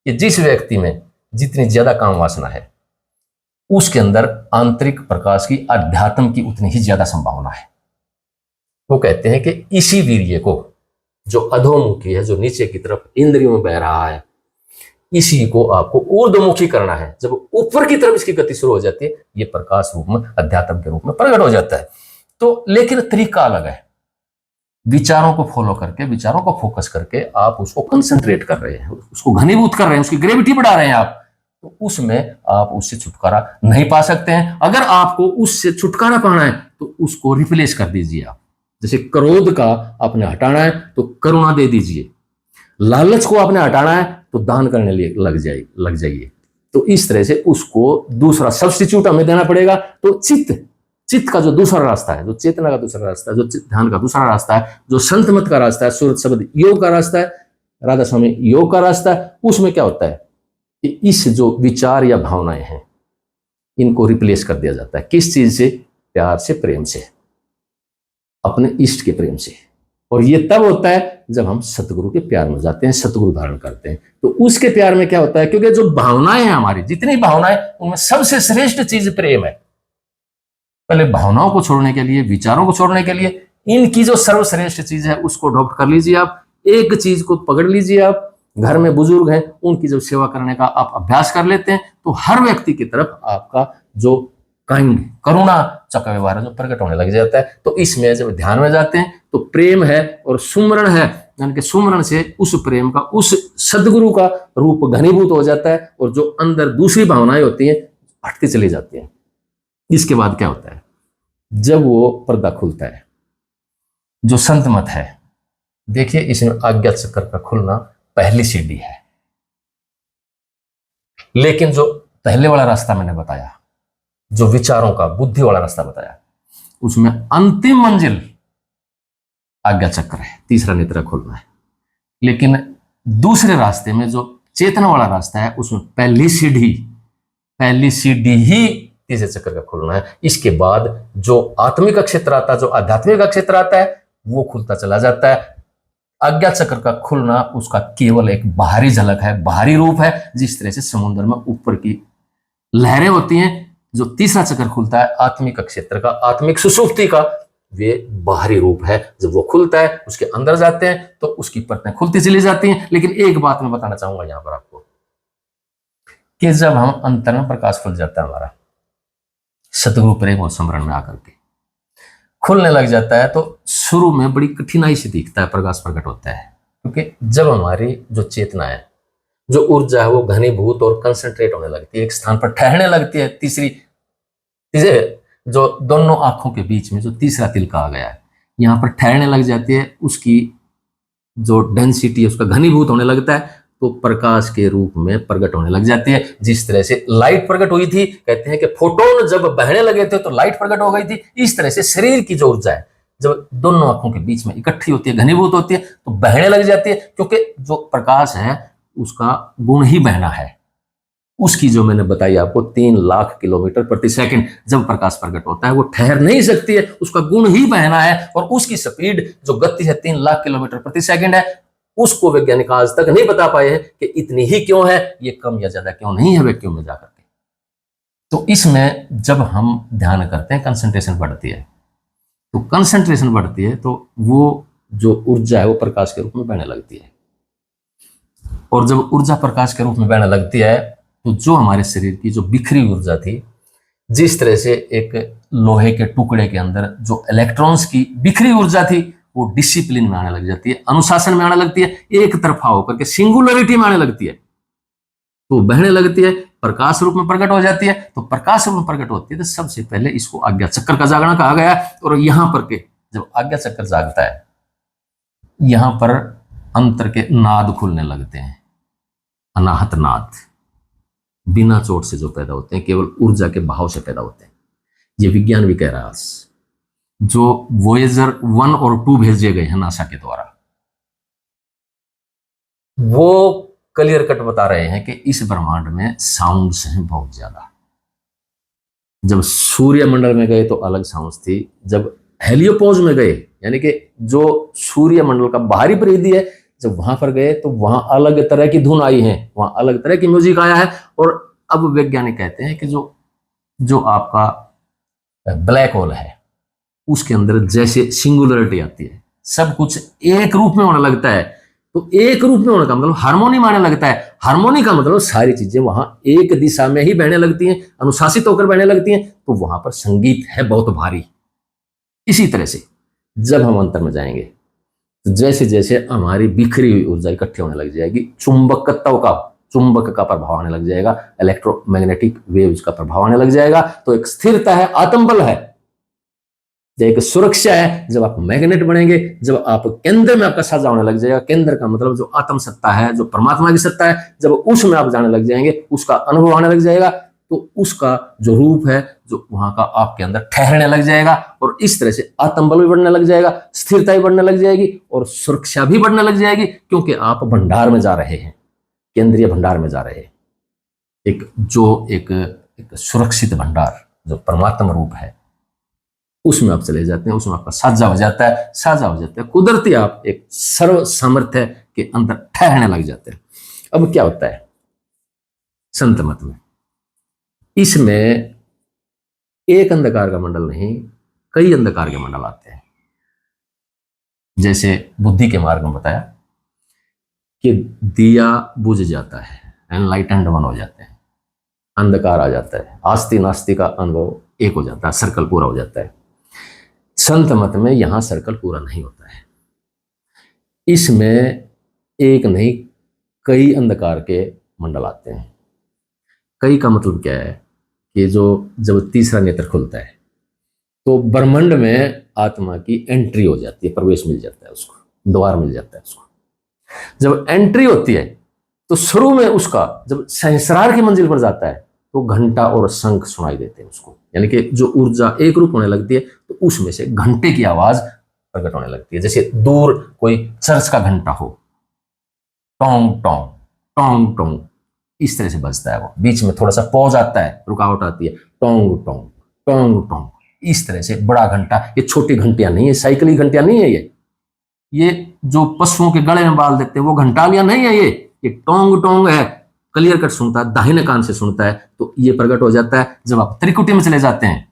Speaker 1: कि जिस व्यक्ति में जितनी ज्यादा काम वासना है उसके अंदर आंतरिक प्रकाश की, अध्यात्म की उतनी ही ज्यादा संभावना है। वो कहते हैं कि इसी वीर्य को, जो अधोमुखी है, जो नीचे की तरफ इंद्रियों में बह रहा है, इसी को आपको ऊर्ध्वमुखी करना है। जब ऊपर की तरफ इसकी गति शुरू हो जाती है, ये प्रकाश रूप में, अध्यात्म के रूप में प्रकट हो जाता है। तो लेकिन तरीका अलग है। विचारों को फॉलो करके, विचारों को फोकस करके आप उसको कंसंट्रेट कर रहे हैं, उसको घनीभूत कर रहे हैं, उसकी ग्रेविटी बढ़ा रहे हैं आप, तो उसमें आप उससे छुटकारा नहीं पा सकते हैं। अगर आपको उससे छुटकारा पाना है तो उसको रिप्लेस कर दीजिए आप। जैसे क्रोध का आपने हटाना है तो करुणा दे दीजिए, लालच को आपने हटाना है तो दान करने लिए लग जाइए। तो इस तरह से उसको दूसरा सब्स्टिट्यूट हमें देना पड़ेगा। तो चित्त का जो दूसरा रास्ता है, जो चेतना का दूसरा रास्ता है, जो ध्यान का दूसरा रास्ता है, जो संत मत का रास्ता है, सूरत शब्द योग का रास्ता है, राधा स्वामी योग का रास्ता है, उसमें क्या होता है कि इस जो विचार या भावनाएं हैं इनको रिप्लेस कर दिया जाता है। किस चीज से? प्यार से, प्रेम से, अपने इष्ट के प्रेम से। और ये तब होता है जब हम सतगुरु के प्यार में जाते हैं, सतगुरु धारण करते हैं। तो उसके प्यार में क्या होता है, क्योंकि जो भावनाएं हैं हमारी, जितनी भावनाएं, उनमें सबसे श्रेष्ठ चीज प्रेम है। पहले भावनाओं को छोड़ने के लिए, विचारों को छोड़ने के लिए, इनकी जो सर्वश्रेष्ठ चीज है उसको अडॉप्ट कर लीजिए आप। एक चीज को पकड़ लीजिए आप। घर में बुजुर्ग हैं, उनकी जब सेवा करने का आप अभ्यास कर लेते हैं तो हर व्यक्ति की तरफ आपका जो काइंड, करुणा चका व्यवहार है जो प्रकट होने लग जाता है। तो इसमें जब ध्यान में जाते हैं तो प्रेम है और सुमरण है, यानी कि सुमरण से उस प्रेम का, उस सदगुरु का रूप घनीभूत हो जाता है और जो अंदर दूसरी भावनाएं होती हैं हटती चली जाती हैं। इसके बाद क्या होता है, जब वो पर्दा खुलता है, जो संत मत है, देखिए इसमें आज्ञा चक्र का खुलना पहली सीढ़ी है। लेकिन जो पहले वाला रास्ता मैंने बताया, जो विचारों का, बुद्धि वाला रास्ता बताया, उसमें अंतिम मंजिल आज्ञा चक्र है, तीसरा नेत्र खुलना है। लेकिन दूसरे रास्ते में जो चेतना वाला रास्ता है, उसमें पहली सीढ़ी ही तीसरे चक्र का खुलना है। इसके बाद जो आत्मिक का क्षेत्र आता है, जो आध्यात्मिक का क्षेत्र आता है, वो खुलता चला जाता है। आज्ञा चक्र का खुलना उसका केवल एक बाहरी झलक है, बाहरी रूप है। जिस तरह से समुद्र में ऊपर की लहरें होती हैं, जो तीसरा चक्र खुलता है आत्मिक का क्षेत्र का, आत्मिक सुषुप्ति का, वे बाहरी रूप है। जब वो खुलता है, उसके अंदर जाते हैं तो उसकी परतें खुलती चली जाती हैं। लेकिन एक बात मैं बताना चाहूंगा यहां पर आपको, कि जब हम अंतर में प्रकाश खुल जाता है हमारा, सतगुरु प्रेम और स्मरण में आकर के खुलने लग जाता है, तो शुरू में बड़ी कठिनाई से दिखता है, प्रकाश प्रकट होता है। क्योंकि जब हमारी जो चेतना है, जो ऊर्जा है, वो घनीभूत और कंसंट्रेट होने लगती है, एक स्थान पर ठहरने लगती है। तीसरे जो दोनों आंखों के बीच में जो तीसरा तिलका आ गया है, यहाँ पर ठहरने लग जाती है, उसकी जो डेंसिटी है उसका घनीभूत होने लगता है, तो प्रकाश के रूप में प्रकट होने लग जाती है। जिस तरह से लाइट प्रकट हुई थी, कहते हैं कि फोटोन जब बहने लगे थे तो लाइट प्रकट हो गई थी। इस तरह से शरीर की जो ऊर्जा है, जब दोनों आंखों के बीच में इकट्ठी होती है, घनीभूत होती है, तो बहने लग जाती है। क्योंकि जो प्रकाश है उसका गुण ही बहना है। उसकी जो मैंने बताई आपको 3 लाख किलोमीटर प्रति सेकंड जब प्रकाश प्रकट होता है, वो ठहर नहीं सकती है, उसका गुण ही बहना है। और उसकी स्पीड जो गति है 3 लाख किलोमीटर प्रति सेकंड है, उसको वैज्ञानिक आज तक नहीं बता पाए हैं कि इतनी ही क्यों है, ये कम या ज्यादा क्यों नहीं है वैक्यूम में जाकर के। तो इसमें जब हम ध्यान करते हैं, कंसंट्रेशन बढ़ती है, तो कंसंट्रेशन बढ़ती है तो वो जो ऊर्जा है वो प्रकाश के रूप में बहने लगती है। और जब ऊर्जा प्रकाश के रूप में बहने लगती है, तो जो हमारे शरीर की जो बिखरी ऊर्जा थी, जिस तरह से एक लोहे के टुकड़े के अंदर जो इलेक्ट्रॉन्स की बिखरी ऊर्जा थी, वो डिसिप्लिन में आने लग जाती है, अनुशासन में आने लगती है, एक तरफा होकर के सिंगुलरिटी में आने लगती है, तो बहने लगती है, प्रकाश रूप में प्रकट हो जाती है। तो प्रकाश रूप में प्रकट होती है तो सबसे पहले इसको आज्ञा चक्र का जागरण कहा गया है। और यहां पर के जब आज्ञा चक्र जागता है, यहां पर अंतर के नाद खुलने लगते हैं, अनाहत नाद, बिना चोट से जो पैदा होते हैं, केवल ऊर्जा के भाव से पैदा होते हैं। ये विज्ञान भी कह रहा है। जो वोयेजर 1 और 2 भेजे गए हैं नासा के द्वारा, वो क्लियर कट बता रहे हैं कि इस ब्रह्मांड में साउंड्स हैं बहुत ज्यादा। जब सूर्य मंडल में गए तो अलग साउंड्स थी, जब हेलियोपोज में गए, यानी कि जो सूर्य मंडल का बाहरी परिधि है, जब वहां पर गए तो वहां अलग तरह की धुन आई है, वहां अलग तरह की म्यूजिक आया है। और अब वैज्ञानिक कहते हैं कि जो आपका ब्लैक होल है, उसके अंदर जैसे सिंगुलरिटी आती है, सब कुछ एक रूप में होने लगता है। तो एक रूप में होने का मतलब हार्मोनी में आने लगता है। हार्मोनी का मतलब सारी चीजें वहां एक दिशा में ही बहने लगती हैं, अनुशासित होकर बहने लगती हैं, तो वहां पर संगीत है बहुत भारी। इसी तरह से जब हम अंतर में जाएंगे तो जैसे जैसे हमारी बिखरी हुई ऊर्जा इकट्ठी होने लग जाएगी, चुंबक का प्रभाव आने लग जाएगा, इलेक्ट्रोमैग्नेटिक वेव्स का प्रभाव आने लग जाएगा। तो एक स्थिरता है, आत्मबल है, एक सुरक्षा है। जब आप मैग्नेट बनेंगे, जब आप केंद्र में आपका साझा होने लग जाएगा, केंद्र का मतलब जो आत्म सत्ता है, जो परमात्मा की सत्ता है, जब उसमें आप जाने लग जाएंगे, उसका अनुभव आने लग जाएगा, तो उसका जो रूप है, जो वहां का आपके अंदर ठहरने लग जाएगा। और इस तरह से आत्मबल भी बढ़ने लग जाएगा, स्थिरता भी बढ़ने लग जाएगी और सुरक्षा भी बढ़ने लग जाएगी, क्योंकि आप भंडार में जा रहे हैं, केंद्रीय भंडार में जा रहे हैं। एक सुरक्षित भंडार जो परमात्मा रूप है, उसमें आप चले जाते हैं, उसमें आपका साझा हो जाता है, कुदरती आप एक सर्व सामर्थ्य के अंदर ठहरने लग जाते हैं। अब क्या होता है संत मत में, इसमें एक अंधकार का मंडल नहीं, कई अंधकार के मंडल आते हैं। जैसे बुद्धि के मार्ग में बताया कि दिया बुझ जाता है, एनलाइटेंड वन हो जाते हैं, अंधकार आ जाता है, आस्ति नास्ति का अनुभव एक हो जाता है, सर्कल पूरा हो जाता है। संत मत में यहां सर्कल पूरा नहीं होता है, इसमें एक नहीं कई अंधकार के मंडल आते हैं। कई का मतलब क्या है कि जब तीसरा नेत्र खुलता है तो ब्रह्मांड में आत्मा की एंट्री हो जाती है, प्रवेश मिल जाता है, उसको द्वार मिल जाता है उसको। जब एंट्री होती है तो शुरू में उसका जब सहस्रार की मंजिल पर जाता है तो घंटा और शंख सुनाई देते हैं उसको, यानी कि जो ऊर्जा एक रूप होने लगती है तो उसमें से घंटे की आवाज प्रकट होने लगती है। जैसे दूर कोई चर्च का घंटा हो, टोंग टोंग टोंग टोंग, इस तरह से बजता है वो, बीच में थोड़ा सा पॉज आता है, रुकावट आती है, टोंग टोंग टोंग टोंग, इस तरह से बड़ा घंटा। ये छोटी घंटियां नहीं है, साइकिल की घंटियां नहीं है, ये जो पशुओं के गले में बाल देते हैं वो घंटालियां नहीं है, ये टोंग टोंग है, क्लियर कट सुनता है, दाहिने कान से सुनता है। तो ये प्रकट हो जाता है। जब आप त्रिकुटी में चले जाते हैं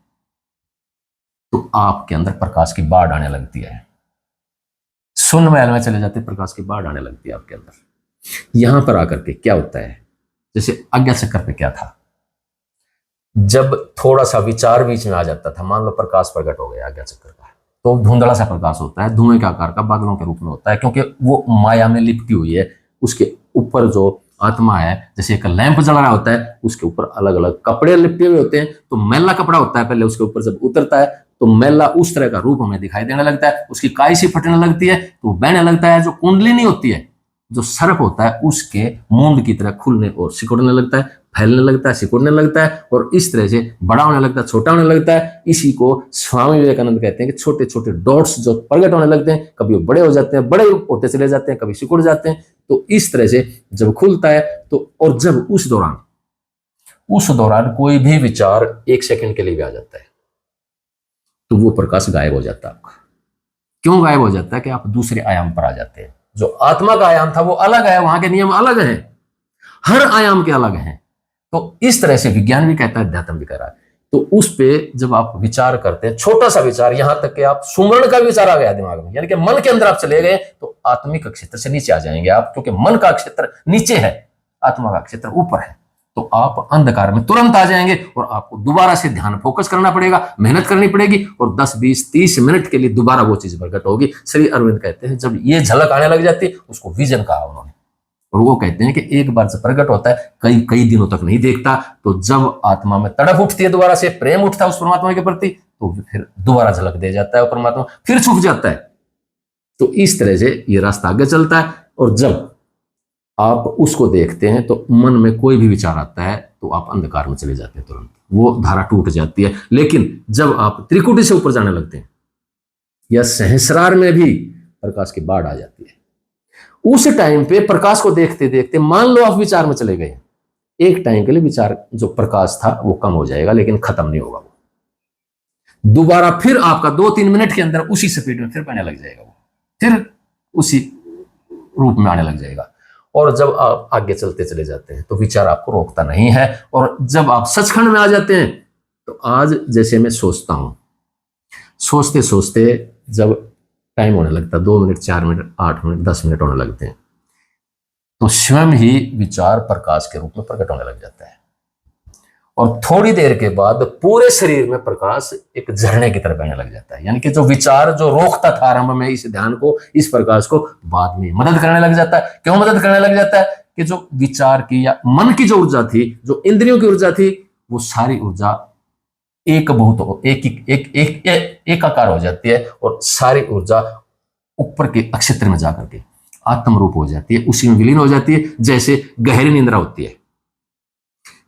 Speaker 1: तो आपके अंदर प्रकाश की बाढ़ आने लगती है, शून्य महल में चले जाते हैं, प्रकाश की बाढ़ आने लगती है आपके अंदर। यहां पर आकर के क्या होता है, जैसे आज्ञा चक्र पे क्या था, जब थोड़ा सा विचार बीच में आ जाता था, मान लो प्रकाश प्रकट हो गया आज्ञा चक्र का, तो धुंधला सा प्रकाश होता है, धुएं के आकार का, बादलों के रूप में होता है, क्योंकि वो माया में लिपटी हुई है। उसके ऊपर जो आत्मा है, जैसे एक लैंप जल रहा होता है, उसके ऊपर अलग अलग कपड़े लिपटे हुए होते हैं, तो मैला कपड़ा होता है पहले, उसके ऊपर जब उतरता है तो मैला उस तरह का रूप हमें दिखाई देने लगता है, उसकी काई सी फटने लगती है, तो बहने लगता है। जो कुंडलिनी होती है, जो सर्प होता है, उसके मूंद की तरह खुलने और सिकुड़ने लगता है, फैलने लगता है, सिकुड़ने लगता है, और इस तरह से बड़ा होने लगता है, छोटा होने लगता है। इसी को स्वामी विवेकानंद कहते हैं कि छोटे छोटे डॉट्स जो प्रकट होने लगते हैं, कभी वो बड़े हो जाते हैं, बड़े होते चले जाते हैं, कभी सिकुड़ जाते हैं। तो इस तरह से जब खुलता है तो, और जब उस दौरान कोई भी विचार एक सेकंड के लिए भी आ जाता है तो वो प्रकाश गायब हो जाता है आपका। क्यों गायब हो जाता है? कि आप दूसरे आयाम पर आ जाते हैं। जो आत्मा का आयाम था वो अलग है, वहां के नियम अलग हैं, हर आयाम के अलग हैं। तो इस तरह से विज्ञान भी कहता है, अध्यात्म भी कह रहा है। तो उस पे जब आप विचार करते हैं, छोटा सा विचार, यहां तक कि आप सुमरण का विचार आ गया दिमाग में, यानी कि मन के अंदर आप चले गए, तो आत्मिक क्षेत्र से नीचे आ जाएंगे आप, क्योंकि मन का क्षेत्र नीचे है, आत्मा का क्षेत्र ऊपर है। तो आप अंधकार में तुरंत आ जाएंगे और आपको दोबारा से ध्यान फोकस करना पड़ेगा, मेहनत करनी पड़ेगी, और 10, 20, 30 मिनट के लिए दोबारा वो चीज प्रकट होगी। श्री अरविंद कहते हैं जब ये झलक आने लग जाती है, उसको विजन कहा उन्होंने। और वो कहते हैं कि एक बार जब प्रकट होता है, कई दिनों तक नहीं देखता। तो जब आत्मा में तड़प उठती है, दोबारा से प्रेम उठता है उस परमात्मा के प्रति, तो फिर दोबारा झलक दे जाता है वो परमात्मा, फिर छुप जाता है। तो इस तरह से ये रास्ता आगे चलता है। और जब आप उसको देखते हैं तो मन में कोई भी विचार आता है तो आप अंधकार में चले जाते हैं, तुरंत वो धारा टूट जाती है। लेकिन जब आप त्रिकुटी से ऊपर जाने लगते हैं या सहस्रार में भी प्रकाश की बाढ़ आ जाती है, उस टाइम पे प्रकाश को देखते देखते मान लो आप विचार में चले गए, एक टाइम के लिए विचार जो प्रकाश था वो कम हो जाएगा, लेकिन खत्म नहीं होगा। वो दोबारा फिर आपका 2-3 मिनट के अंदर उसी स्पीड में फिर बहने लग जाएगा, वो फिर उसी रूप में आने लग जाएगा। और जब आप आगे चलते चले जाते हैं तो विचार आपको रोकता नहीं है। और जब आप सचखंड में आ जाते हैं तो आज जैसे मैं सोचता हूं, सोचते सोचते जब टाइम होने लगता है 2 मिनट, 4 मिनट, 8 मिनट, 10 मिनट होने लगते हैं, तो स्वयं ही विचार प्रकाश के रूप में प्रकट होने लग जाता है और थोड़ी देर के बाद पूरे शरीर में प्रकाश एक झरने की तरह बहने लग जाता है। यानी कि जो विचार जो रोकता था आरंभ में इस ध्यान को, इस प्रकाश को, बाद में मदद करने लग जाता है। क्यों मदद करने लग जाता है? कि जो विचार की या मन की जो ऊर्जा थी, जो इंद्रियों की ऊर्जा थी, वो सारी ऊर्जा एक बहुत हो, एक आकार हो जाती है और सारी ऊर्जा ऊपर के अक्षेत्र में जाकर के आत्म रूप हो जाती है, उसी में विलीन हो जाती है। जैसे गहरी निंद्रा होती है,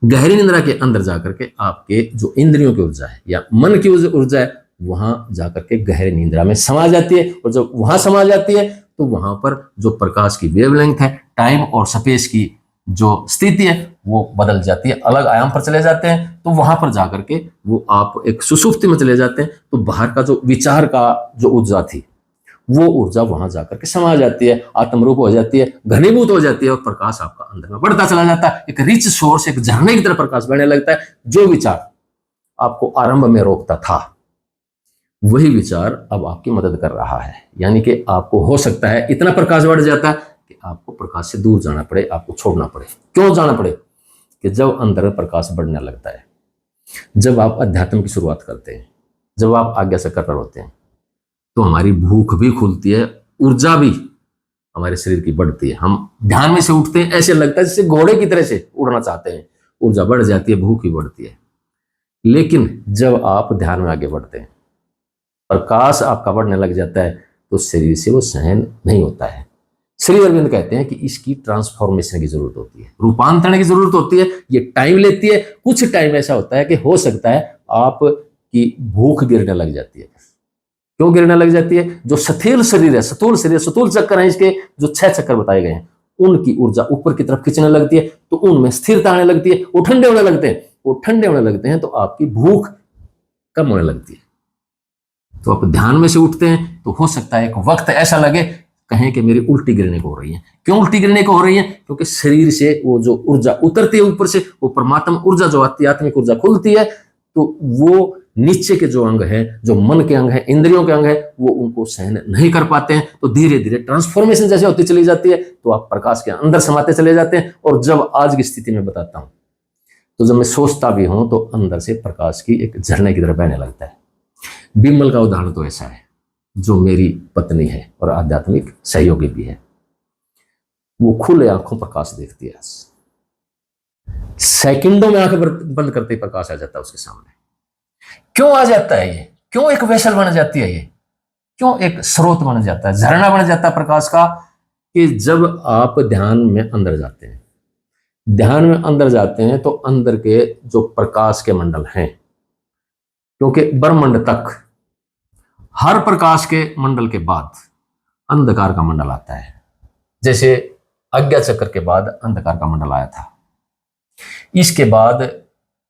Speaker 1: गहरी निंद्रा के अंदर जाकर के आपके जो इंद्रियों की ऊर्जा है या मन की ऊर्जा है, वहां जाकर के गहरी निंद्रा में समा जाती है। और जब वहां समा जाती है तो वहां पर जो प्रकाश की वेवलेंथ है, टाइम और स्पेस की जो स्थिति है, वो बदल जाती है, अलग आयाम पर चले जाते हैं। तो वहां पर जाकर के वो आप एक सुषुप्ति में चले जाते हैं। तो बाहर का जो विचार का जो ऊर्जा थी, वो ऊर्जा वहां जाकर के समा जाती है, आत्मरूप हो जाती है, घनीभूत हो जाती है और प्रकाश आपका अंदर में बढ़ता चला जाता है। एक रिच सोर्स, एक झरने की तरह प्रकाश बढ़ने लगता है। जो विचार आपको आरंभ में रोकता था, वही विचार अब आपकी मदद कर रहा है। यानी कि आपको हो सकता है इतना प्रकाश बढ़ जाता है कि आपको प्रकाश से दूर जाना पड़े, आपको छोड़ना पड़े। क्यों जाना पड़े? कि जब अंदर में प्रकाश बढ़ने लगता है, जब आप अध्यात्म की शुरुआत करते हैं, जब आप आज्ञा से कर होते हैं, तो हमारी भूख भी खुलती है, ऊर्जा भी हमारे शरीर की बढ़ती है। हम ध्यान में से उठते हैं, ऐसे लगता है जैसे घोड़े की तरह से उड़ना चाहते हैं, ऊर्जा बढ़ जाती है, भूख भी बढ़ती है। लेकिन जब आप ध्यान में आगे बढ़ते हैं, प्रकाश आपका बढ़ने लग जाता है, तो शरीर से वो सहन नहीं होता है। श्री अरविंद कहते हैं कि इसकी ट्रांसफॉर्मेशन की जरूरत होती है, रूपांतरण की जरूरत होती है। ये टाइम लेती है। कुछ टाइम ऐसा होता है कि हो सकता है आपकी भूख गिरने लग जाती है। क्यों गिरने लग जाती है? जो शिथिल शरीर है, सतूल शरीर, सतूल चक्कर है, इसके जो 6 चक्कर बताए गए हैं, उनकी ऊर्जा ऊपर की तरफ खींचने लगती है, तो उनमें स्थिरता आने लगती है, वो ठंडे होने लगते हैं। वो ठंडे होने लगते हैं तो आपकी भूख कम होने लगती है। तो आप ध्यान में से उठते हैं तो हो सकता है एक वक्त ऐसा लगे, कहें कि मेरी उल्टी गिरने को हो रही है। क्यों उल्टी गिरने को हो रही है? क्योंकि शरीर से वो जो ऊर्जा उतरती है ऊपर से, वो परमात्मा ऊर्जा जो आती है, आत्मिक ऊर्जा खुलती है, तो वो नीचे के जो अंग है, जो मन के अंग है, इंद्रियों के अंग है, वो उनको सहन नहीं कर पाते हैं। तो धीरे धीरे ट्रांसफॉर्मेशन जैसे होती चली जाती है, तो आप प्रकाश के अंदर समाते चले जाते हैं। और जब आज की स्थिति में बताता हूं, तो जब मैं सोचता भी हूं तो अंदर से प्रकाश की एक झरने की तरह बहने लगता है। बिमल का उदाहरण तो ऐसा है, जो मेरी पत्नी है और आध्यात्मिक सहयोगी भी है। वो खुले आंखों प्रकाश देखती है, सेकंडों में आंखें बंद करते ही प्रकाश आ जाता है उसके सामने। क्यों आ जाता है ये? क्यों एक वेसल बन जाती है ये? क्यों एक स्रोत बन जाता है, झरना बन जाता है प्रकाश का? कि जब आप ध्यान में अंदर जाते हैं, ध्यान में अंदर जाते हैं, तो अंदर के जो प्रकाश के मंडल हैं, क्योंकि ब्रह्मांड तक हर प्रकाश के मंडल के बाद अंधकार का मंडल आता है। जैसे आज्ञा चक्र के बाद अंधकार का मंडल आया था, इसके बाद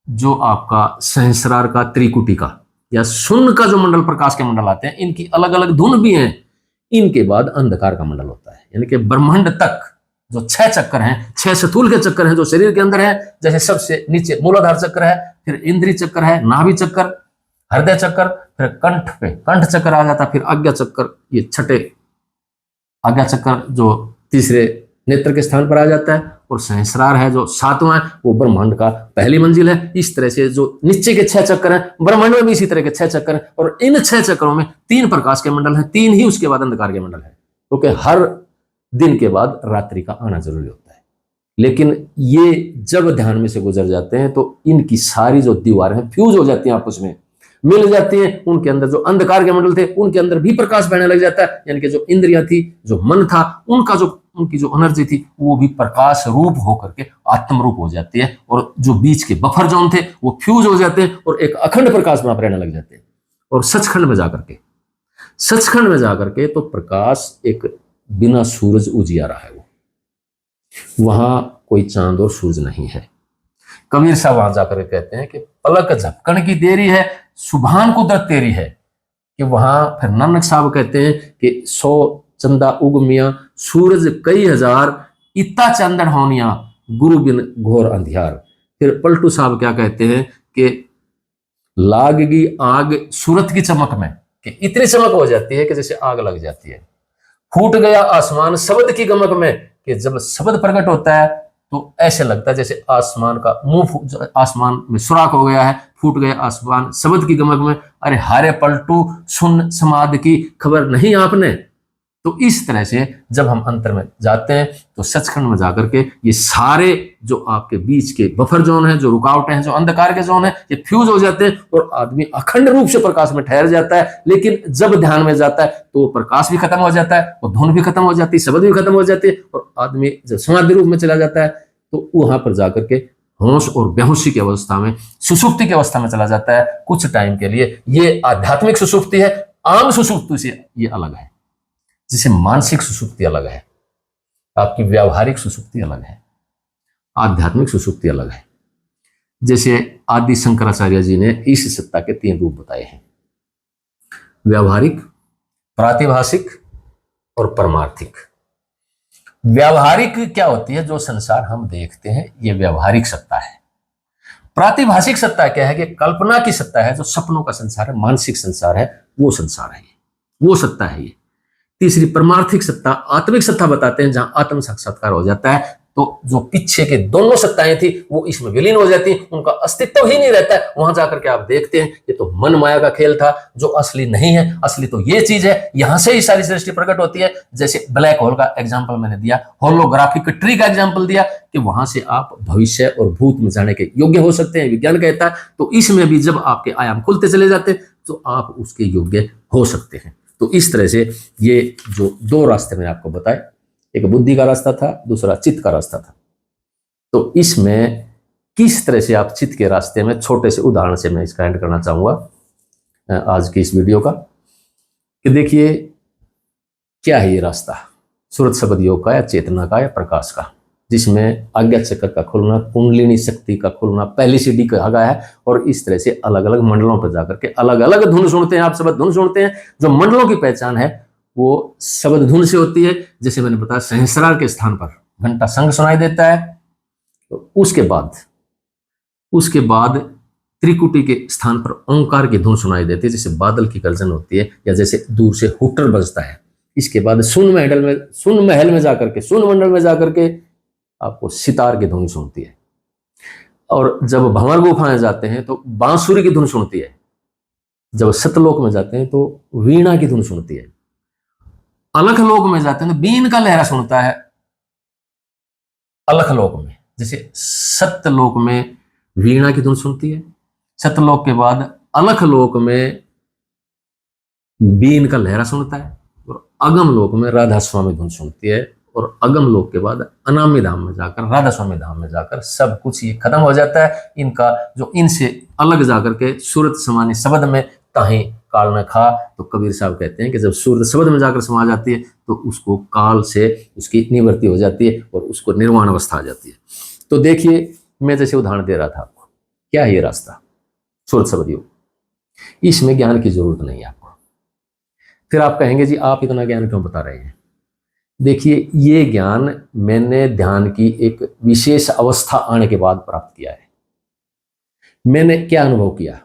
Speaker 1: जो आपका सहस्रार का, त्रिकुटी का या शून्य का जो मंडल, प्रकाश के मंडल आते हैं, इनकी अलग अलग धुन भी हैं। इनके बाद अंधकार का मंडल होता है। यानी कि ब्रह्मांड तक जो 6 चक्कर हैं, 6 स्थूल के चक्कर हैं जो शरीर के अंदर है। जैसे सबसे नीचे मूलाधार चक्र है, फिर इंद्रिय चक्र है, नाभि चक्र, हृदय चक्र, फिर कंठ पे कंठ चक्र आ जाता, फिर आज्ञा चक्र, ये छठे आज्ञा चक्र जो तीसरे नेत्र के स्थान पर आ जाता है, और सहस्रार है जो 7वां है, वो ब्रह्मांड का पहली मंजिल है। इस तरह से जो नीचे के 6 चक्कर हैं, ब्रह्मांड में भी इसी तरह के 6 चक्कर हैं, और इन 6 चक्रों में 3 प्रकाश के मंडल हैं, 3 ही उसके बाद अंधकार के मंडल है। क्योंकि हर दिन के बाद रात्रि का आना जरूरी होता है। लेकिन ये जब ध्यान में से गुजर जाते हैं तो इनकी सारी जो दीवारें हैं फ्यूज हो जाती हैं, आपस में मिल जाती हैं। उनके अंदर जो अंधकार के मंडल थे, उनके अंदर भी प्रकाश बहने लग जाता है। यानी कि जो इंद्रियां थी, जो मन था, उनकी जो एनर्जी थी, वो भी प्रकाश रूप होकर के आत्म रूप हो जाती है। और जो बीच के बफर जोन थे, वो फ्यूज हो जाते हैं और एक अखंड प्रकाश वहां पर रहने लग जाते हैं। और सचखंड में जाकर के तो प्रकाश एक बिना सूरज उजियारा है। वो वहां कोई चांद और सूरज नहीं है। कबीर साहब वहां जाकर कहते हैं कि पलक झपकन की देरी है, सुभान कुदरत तेरी है। कि वहां फिर नानक साहब कहते हैं कि 100 चंदा उग मियां, सूरज कई हजार, इत्ता चांदन होनिया, गुरु बिन घोर अंधियार। फिर पलटू साहब क्या कहते हैं कि लागगी आग सूरत की चमक में, कि इतनी चमक हो जाती है कि जैसे आग लग जाती है। फूट गया आसमान शब्द की गमक में, कि जब शब्द प्रकट होता है तो ऐसे लगता है जैसे आसमान का मुंह, आसमान में सुराख हो गया है, फूट गया आसमान शब्द की गमक में, अरे हारे पलटू सुन समाध की खबर नहीं आपने। तो इस तरह से जब हम अंतर में जाते हैं तो सचखंड में जाकर के ये सारे जो आपके बीच के बफर जोन है, जो रुकावटें हैं, जो अंधकार के जोन है, ये फ्यूज हो जाते हैं और आदमी अखंड रूप से प्रकाश में ठहर जाता है। लेकिन जब ध्यान में जाता है तो प्रकाश भी खत्म हो जाता है और धुन भी खत्म हो जाती है, शब्द भी खत्म हो जाती है और आदमी जब समाधि रूप में चला जाता है तो वहां पर जाकर के होश और बेहोशी की अवस्था में, सुषुप्ति की अवस्था में चला जाता है कुछ टाइम के लिए। ये आध्यात्मिक सुषुप्ति है। आम सुषुप्ति से ये अलग है, जिसे मानसिक सुषुप्ति अलग है, आपकी व्यावहारिक सुषुप्ति अलग है, आध्यात्मिक सुषुप्ति अलग है। जैसे आदि शंकराचार्य जी ने इस सत्ता के 3 रूप बताए हैं, व्यावहारिक, प्रातिभाषिक और परमार्थिक। व्यावहारिक क्या होती है? जो संसार हम देखते हैं ये व्यावहारिक सत्ता है। प्रातिभाषिक सत्ता क्या है? कि कल्पना की सत्ता है, जो सपनों का संसार है, मानसिक संसार है, वो संसार है, वो सत्ता है ये। तीसरी परमार्थिक सत्ता, आत्मिक सत्ता बताते हैं, जहां आत्म साक्षात्कार हो जाता है तो जो पीछे के दोनों सत्ताएं थी वो इसमें विलीन हो जाती, उनका अस्तित्व ही नहीं रहता है। वहां जाकर के आप देखते हैं ये तो मन माया का खेल था, जो असली नहीं है, असली तो ये चीज है। यहां से ही सारी सृष्टि प्रकट होती है। जैसे ब्लैक होल का एग्जाम्पल मैंने दिया, होलोग्राफिक ट्री का एग्जाम्पल दिया कि वहां से आप भविष्य और भूत में जाने के योग्य हो सकते हैं, विज्ञान कहता है। तो इसमें भी जब आपके आयाम खुलते चले जाते तो आप उसके योग्य हो सकते हैं। तो इस तरह से ये जो 2 रास्ते मैंने आपको बताए, एक बुद्धि का रास्ता था, दूसरा चित्त का रास्ता था। तो इसमें किस तरह से आप चित्त के रास्ते में, छोटे से उदाहरण से मैं इसका एंड करना चाहूंगा आज की इस वीडियो का, कि देखिए क्या है ये रास्ता, सुरत शब्द योग का या चेतना का या प्रकाश का, जिसमें आज्ञा चक्र का खुलना, कुंडलिनी शक्ति का खुलना, पहली सीढ़ी कहा गया है। और इस तरह से अलग अलग मंडलों पर जाकर के अलग अलग धुन सुनते हैं, आप शब्द धुन सुनते हैं। जो मंडलों की पहचान है वो शब्द धुन से होती है। जैसे मैंने बताया सहस्रार के स्थान पर घंटा संघ सुनाई देता है, तो उसके बाद त्रिकुटी के स्थान पर ओंकार की धुन सुनाई देती है, जैसे बादल की गर्जन होती है या जैसे दूर से हुटर बजता है। इसके बाद सुन महल में जाकर के, सुन मंडल में जाकर के आपको सितार की धुन सुनती है। और जब भंवर गुफा में जाते हैं तो बांसुरी की धुन सुनती है। जब सतलोक में जाते हैं तो वीणा की धुन सुनती है। अलख लोक में जाते हैं तो बीन का लहरा सुनता है अलख लोक में। जैसे सत्यलोक में वीणा की धुन सुनती है, सतलोक के बाद अलख लोक में बीन का लहरा सुनता है, और अगम लोक में राधा स्वामी धुन सुनती है। और अगम लोक के बाद अनामी धाम में जाकर, राधा स्वामी धाम में जाकर सब कुछ ये खत्म हो जाता है। इनका जो इनसे अलग जाकर के सूरत समानी शब्द में ताही काल न खा, तो कबीर साहब कहते हैं कि जब सूरत शब्द में जाकर समा जाती है तो उसको काल से उसकी निवृत्ति हो जाती है और उसको निर्वाण अवस्था आ जाती है। तो देखिए मैं जैसे उदाहरण दे रहा था आपको, क्या है ये रास्ता, सूरत शब्द योग। इसमें ज्ञान की जरूरत नहीं है आपको। फिर आप कहेंगे जी आप इतना ज्ञान क्यों बता रहे हैं? देखिए ये ज्ञान मैंने ध्यान की एक विशेष अवस्था आने के बाद प्राप्त किया है। मैंने क्या अनुभव किया,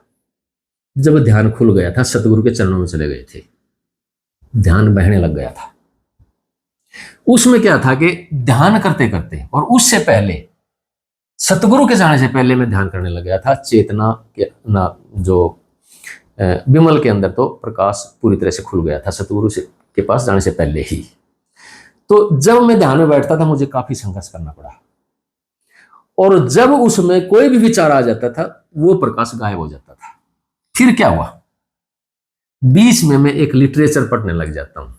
Speaker 1: जब ध्यान खुल गया था, सतगुरु के चरणों में चले गए थे, ध्यान बहने लग गया था। उसमें क्या था कि ध्यान करते करते, और उससे पहले सतगुरु के जाने से पहले मैं ध्यान करने लग गया था। चेतना के ना जो विमल के अंदर तो प्रकाश पूरी तरह से खुल गया था सतगुरु से के पास जाने से पहले ही। तो जब मैं ध्यान में बैठता था मुझे काफी संघर्ष करना पड़ा, और जब उसमें कोई भी विचार आ जाता था वो प्रकाश गायब हो जाता था। फिर क्या हुआ, बीच में मैं एक लिटरेचर पढ़ने लग जाता हूं।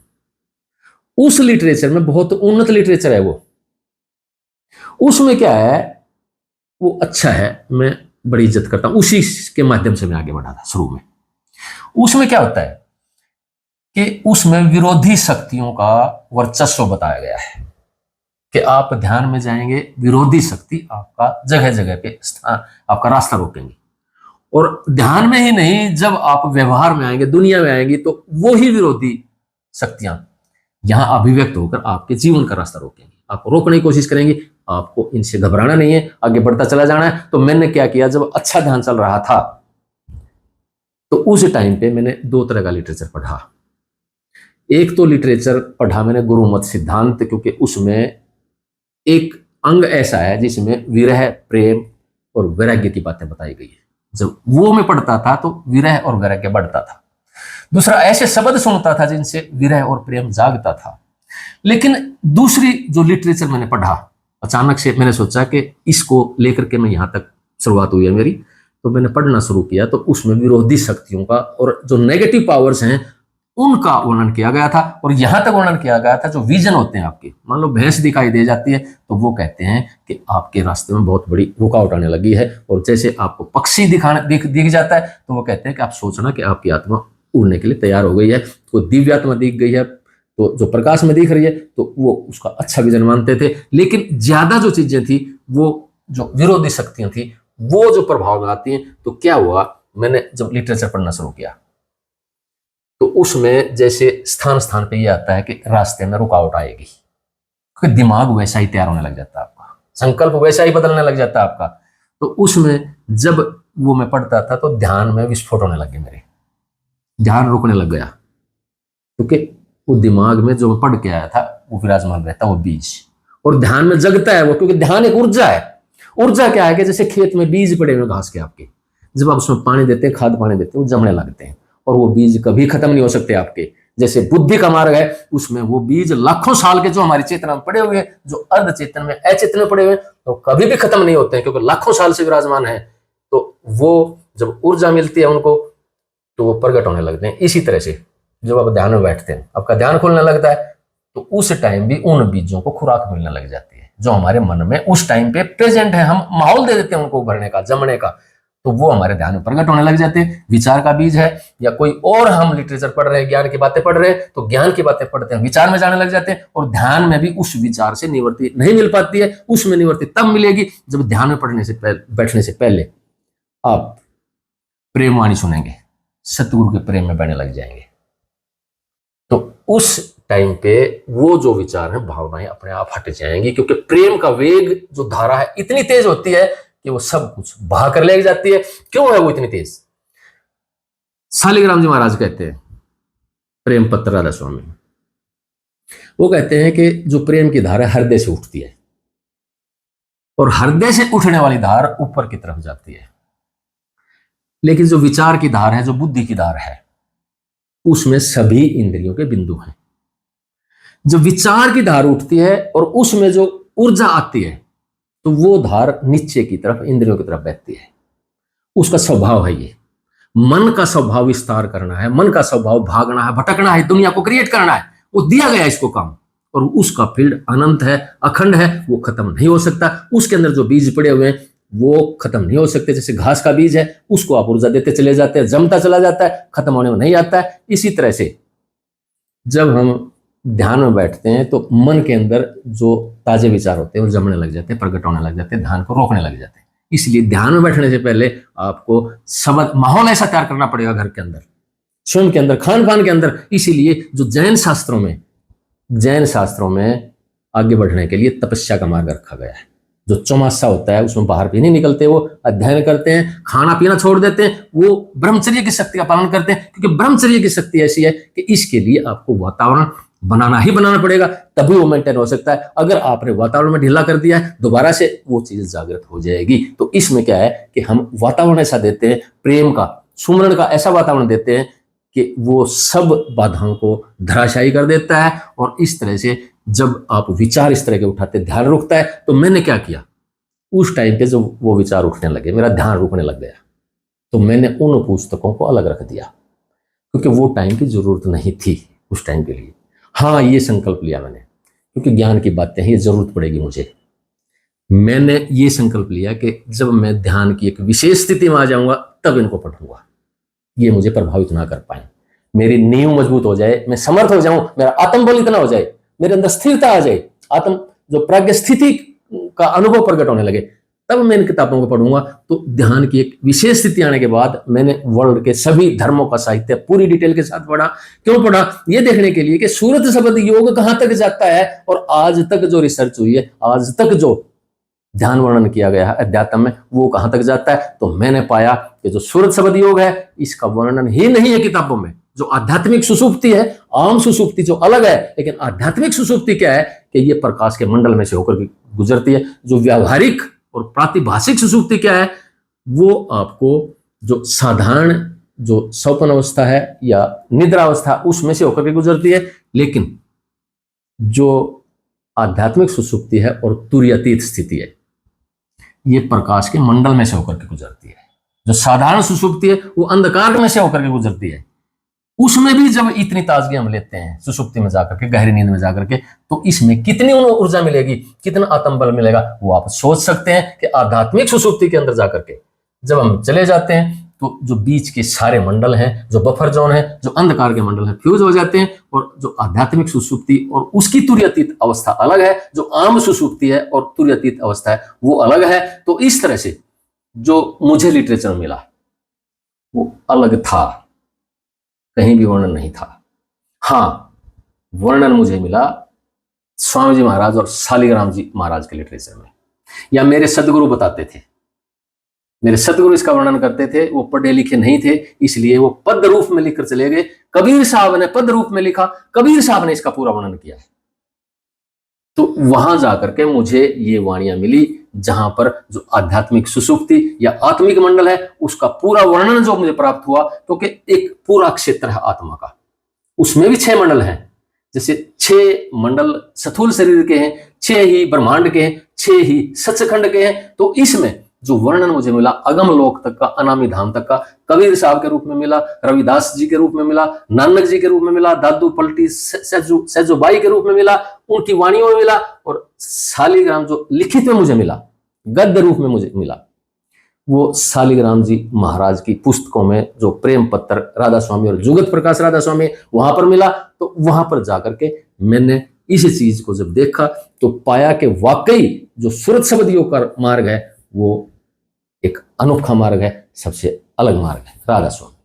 Speaker 1: उस लिटरेचर में बहुत उन्नत लिटरेचर है वो, उसमें क्या है वो अच्छा है, मैं बड़ी इज्जत करता हूं, उसी के माध्यम से मैं आगे बढ़ा था शुरू में। उसमें क्या होता है कि उसमें विरोधी शक्तियों का वर्चस्व बताया गया है कि आप ध्यान में जाएंगे, विरोधी शक्ति आपका जगह जगह पे स्थान, आपका रास्ता रोकेंगे। और ध्यान में ही नहीं, जब आप व्यवहार में आएंगे, दुनिया में आएंगे, तो वो ही विरोधी शक्तियां यहां अभिव्यक्त होकर आपके जीवन का रास्ता रोकेंगे, आपको रोकने की कोशिश करेंगे। आपको इनसे घबराना नहीं है, आगे बढ़ता चला जाना है। तो मैंने क्या किया, जब अच्छा ध्यान चल रहा था तो उस टाइम पे मैंने 2 तरह का लिटरेचर पढ़ा। एक तो लिटरेचर पढ़ा मैंने गुरुमत सिद्धांत, क्योंकि उसमें एक अंग ऐसा है जिसमें विरह, प्रेम और वैराग्य की बातें बताई गई है। जब वो मैं पढ़ता था तो विरह और वैराग्य बढ़ता था। दूसरा, ऐसे शब्द सुनता था जिनसे विरह और प्रेम जागता था। लेकिन दूसरी जो लिटरेचर मैंने पढ़ा, अचानक से मैंने सोचा कि इसको लेकर के मैं यहाँ तक शुरुआत हुई है मेरी, तो मैंने पढ़ना शुरू किया। तो उसमें विरोधी शक्तियों का और जो नेगेटिव पावर्स हैं उनका वर्णन किया गया था। और यहां तक वर्णन किया गया था जो विजन होते हैं आपके, मान लो भैंस दिखाई दे जाती है तो वो कहते हैं कि आपके रास्ते में बहुत बड़ी रुकावट आने लगी है। और जैसे आपको पक्षी दिख जाता है तो वो कहते हैं कि आप सोचना कि आपकी आत्मा उड़ने के लिए तैयार हो गई है। कोई दिव्य आत्मा दिख गई है तो जो प्रकाश में दिख रही है तो वो उसका अच्छा विजन मानते थे। लेकिन ज्यादा जो चीजें थी, वो जो विरोधी शक्तियां थी, वो जो प्रभाव में आती हैं, तो क्या हुआ, मैंने जब लिटरेचर पढ़ना शुरू किया तो उसमें जैसे स्थान स्थान पे ये आता है कि रास्ते में रुकावट आएगी, क्योंकि दिमाग वैसा ही तैयार होने लग जाता है आपका, संकल्प वैसा ही बदलने लग जाता है आपका। तो उसमें जब वो मैं पढ़ता था तो ध्यान में विस्फोट होने लग गए, मेरे ध्यान रुकने लग गया, क्योंकि वो दिमाग में जो मैं पढ़ के आया था वो विराजमान रहता, वो बीज, और ध्यान में जगता है वो, क्योंकि ध्यान एक ऊर्जा है। ऊर्जा क्या है कि जैसे खेत में बीज पड़े हुए घास के आपके, जब आप उसमें पानी देते हैं, खाद पानी देते हैं, वो जमने लगते हैं और वो बीज कभी खत्म नहीं हो सकते आपके। जैसे बुद्धि का मार्ग है, उसमें वो बीज लाखों साल के जो हमारी चेतना में पड़े हुए हैं, जो अर्ध चेतन में, अचेतन में पड़े हुए हैं, तो कभी भी खत्म नहीं होते हैं, क्योंकि लाखों साल से विराजमान है। तो वो जब ऊर्जा मिलती है उनको तो वो प्रकट होने लगते हैं। इसी तरह से जब आप ध्यान में बैठते हैं, आपका ध्यान खुलने लगता है, तो उस टाइम भी उन बीजों को खुराक मिलने लग जाती है जो हमारे मन में उस टाइम पे प्रेजेंट है। हम माहौल दे देते हैं उनको उभरने का, जमने का, तो वो हमारे ध्यान में प्रकट होने लग जाते हैं। विचार का बीज है या कोई और, हम लिटरेचर पढ़ रहे हैं, ज्ञान की बातें पढ़ रहे हैं, तो ज्ञान की बातें पढ़ते हैं, विचार में जाने लग जाते हैं। और ध्यान में भी उस विचार से निवृत्ति नहीं मिल पाती है, उसमें निवृत्ति तब मिलेगी जब ध्यान में पढ़ने से बैठने से पहले आप प्रेमवाणी सुनेंगे, सतगुरु के प्रेम में बहने लग जाएंगे। तो उस टाइम पे वो जो विचार है, भावनाएं अपने आप हट जाएंगी, क्योंकि प्रेम का वेग जो धारा है इतनी तेज होती है कि वो सब कुछ बहा कर ले जाती है। क्यों है वो इतनी तेज? शालिग्राम जी महाराज कहते हैं, प्रेम पत्र राधा स्वामी, वो कहते हैं कि जो प्रेम की धारा हृदय से उठती है, और हृदय से उठने वाली धार ऊपर की तरफ जाती है। लेकिन जो विचार की धार है, जो बुद्धि की धार है, उसमें सभी इंद्रियों के बिंदु हैं। जब विचार की धार उठती है और उसमें जो ऊर्जा आती है, तो वो धार नीचे की तरफ, इंद्रियों की तरफ बहती है। उसका स्वभाव है ये। मन का स्वभाव विस्तार करना है, मन का स्वभाव भागना है, भटकना है, दुनिया को क्रिएट करना है, वो दिया गया इसको काम। और उसका फील्ड अनंत है, अखंड है, वो खत्म नहीं हो सकता। उसके अंदर जो बीज पड़े हुए हैं वो खत्म नहीं हो सकते। जैसे घास का बीज है, उसको आप ऊर्जा देते चले जाते हैं, जमता चला जाता है, खत्म होने में नहीं आता है। इसी तरह से जब हम ध्यान में बैठते हैं तो मन के अंदर जो ताजे विचार होते हैं वो जमने लग जाते हैं, प्रकट होने लग जाते हैं, ध्यान को रोकने लग जाते हैं। इसलिए ध्यान में बैठने से पहले आपको शब्द, माहौल ऐसा तैयार करना पड़ेगा घर के अंदर, स्वयं के अंदर, खान पान के अंदर। इसीलिए जो जैन शास्त्रों में आगे बढ़ने के लिए तपस्या का मार्ग रखा गया है। जो चौमासा होता है उसमें बाहर भी नहीं निकलते, वो अध्ययन करते हैं, खाना पीना छोड़ देते हैं, वो ब्रह्मचर्य की शक्ति का पालन करते हैं, क्योंकि ब्रह्मचर्य की शक्ति ऐसी है कि इसके लिए आपको वातावरण बनाना ही बनाना पड़ेगा, तभी वो मेंटेन हो सकता है। अगर आपने वातावरण में ढीला कर दिया है, दोबारा से वो चीज जागृत हो जाएगी। तो इसमें क्या है कि हम वातावरण ऐसा देते हैं, प्रेम का, सुमरण का ऐसा वातावरण देते हैं कि वो सब बाधाओं को धराशायी कर देता है। और इस तरह से जब आप विचार इस तरह के उठाते, ध्यान रुकता है। तो मैंने क्या किया, उस टाइम पे जब वो विचार उठने लगे, मेरा ध्यान रुकने लग गया, तो मैंने उन पुस्तकों को अलग रख दिया, क्योंकि वो टाइम की जरूरत नहीं थी उस टाइम के लिए। हाँ, ये संकल्प लिया मैंने, क्योंकि ज्ञान की बातें हैं, ये जरूरत पड़ेगी मुझे। मैंने ये संकल्प लिया कि जब मैं ध्यान की एक विशेष स्थिति में आ जाऊंगा तब इनको पढ़ूंगा, ये मुझे प्रभावित ना कर पाए, मेरी नींव मजबूत हो जाए, मैं समर्थ हो जाऊं, मेरा आत्मबल इतना हो जाए, मेरे अंदर स्थिरता आ जाए, आत्म जो प्राज्ञ स्थिति का अनुभव प्रकट होने लगे, तब मैं इन किताबों को पढ़ूंगा। तो ध्यान की एक विशेष स्थिति आने के बाद मैंने वर्ल्ड के सभी धर्मों का साहित्य पूरी डिटेल के साथ पढ़ा। क्यों पढ़ा? ये देखने के लिए कि सूरत शब्द योग कहां तक जाता है, और आज तक जो रिसर्च हुई है, आज तक जो ध्यान वर्णन किया गया है अध्यात्म में, वो कहां तक जाता है। तो मैंने पाया कि जो सूरत शब्द योग है, इसका वर्णन ही नहीं है किताबों में, जो आध्यात्मिक सुषुप्ति है, आम सुषुप्ति जो अलग है, लेकिन आध्यात्मिक सुषुप्ति क्या है कि ये प्रकाश के मंडल में से होकर गुजरती है। जो व्यावहारिक और प्रातिभाषिक सुषुप्ति क्या है, वो आपको जो साधारण जो स्वप्न अवस्था है या निद्रा अवस्था उसमें से होकर के गुजरती है। लेकिन जो आध्यात्मिक सुषुप्ति है और तुर्यातीत स्थिति है, ये प्रकाश के मंडल में से होकर के गुजरती है। जो साधारण सुषुप्ति है वो अंधकार में से होकर के गुजरती है। उसमें भी जब इतनी ताजगी हम लेते हैं सुषुप्ति में जाकर के, गहरी नींद में जाकर के, तो इसमें कितनी ऊर्जा मिलेगी, कितना आत्मबल मिलेगा, वो आप सोच सकते हैं कि आध्यात्मिक सुषुप्ति के अंदर जाकर के जब हम चले जाते हैं तो जो बीच के सारे मंडल हैं, जो बफर जोन है, जो अंधकार के मंडल हैं, फ्यूज हो जाते हैं। और जो आध्यात्मिक सुषुप्ति और उसकी तुर्यातीत अवस्था अलग है, जो आम सुषुप्ति है और तुर्यातीत अवस्था है वो अलग है। तो इस तरह से जो मुझे लिटरेचर में मिला वो अलग था, कहीं भी वर्णन नहीं था। हाँ, वर्णन मुझे मिला स्वामी जी महाराज और शालिग्राम जी महाराज के लिटरेचर में, या मेरे सदगुरु बताते थे। मेरे सदगुरु इसका वर्णन करते थे, वो पढ़े लिखे नहीं थे, इसलिए वो पद रूप में लिखकर चले गए। कबीर साहब ने पद रूप में लिखा, कबीर साहब ने इसका पूरा वर्णन किया। तो वहां जाकर के मुझे ये वाणियां मिली जहां पर जो आध्यात्मिक सुषुप्ति या आत्मिक मंडल है उसका पूरा वर्णन जो मुझे प्राप्त हुआ, क्योंकि एक पूरा क्षेत्र है आत्मा का, उसमें भी 6 मंडल हैं। जैसे 6 मंडल स्थूल शरीर के हैं, 6 ही ब्रह्मांड के हैं, 6 ही सचखंड के हैं। तो इसमें जो वर्णन मुझे मिला अगम लोक तक का, अनामी धाम तक का, कबीर साहब के रूप में मिला, रविदास जी के रूप में मिला, नानक जी के रूप में मिला, दादू पलटी सहजोबाई के रूप में मिला, उनकी वाणियों में मिला, और शालिग्राम जो लिखित में मुझे मिला, गद्य रूप में मुझे मिला, वो शालिग्राम जी महाराज की पुस्तकों में जो प्रेम पत्र राधा स्वामी और जुगत प्रकाश राधा स्वामी वहां पर मिला। तो वहां पर जाकर के मैंने इस चीज को जब देखा तो पाया कि वाकई जो सूरत शब्दियों का मार्ग है वो एक अनोखा मार्ग है, सबसे अलग मार्ग है। राधा स्वामी।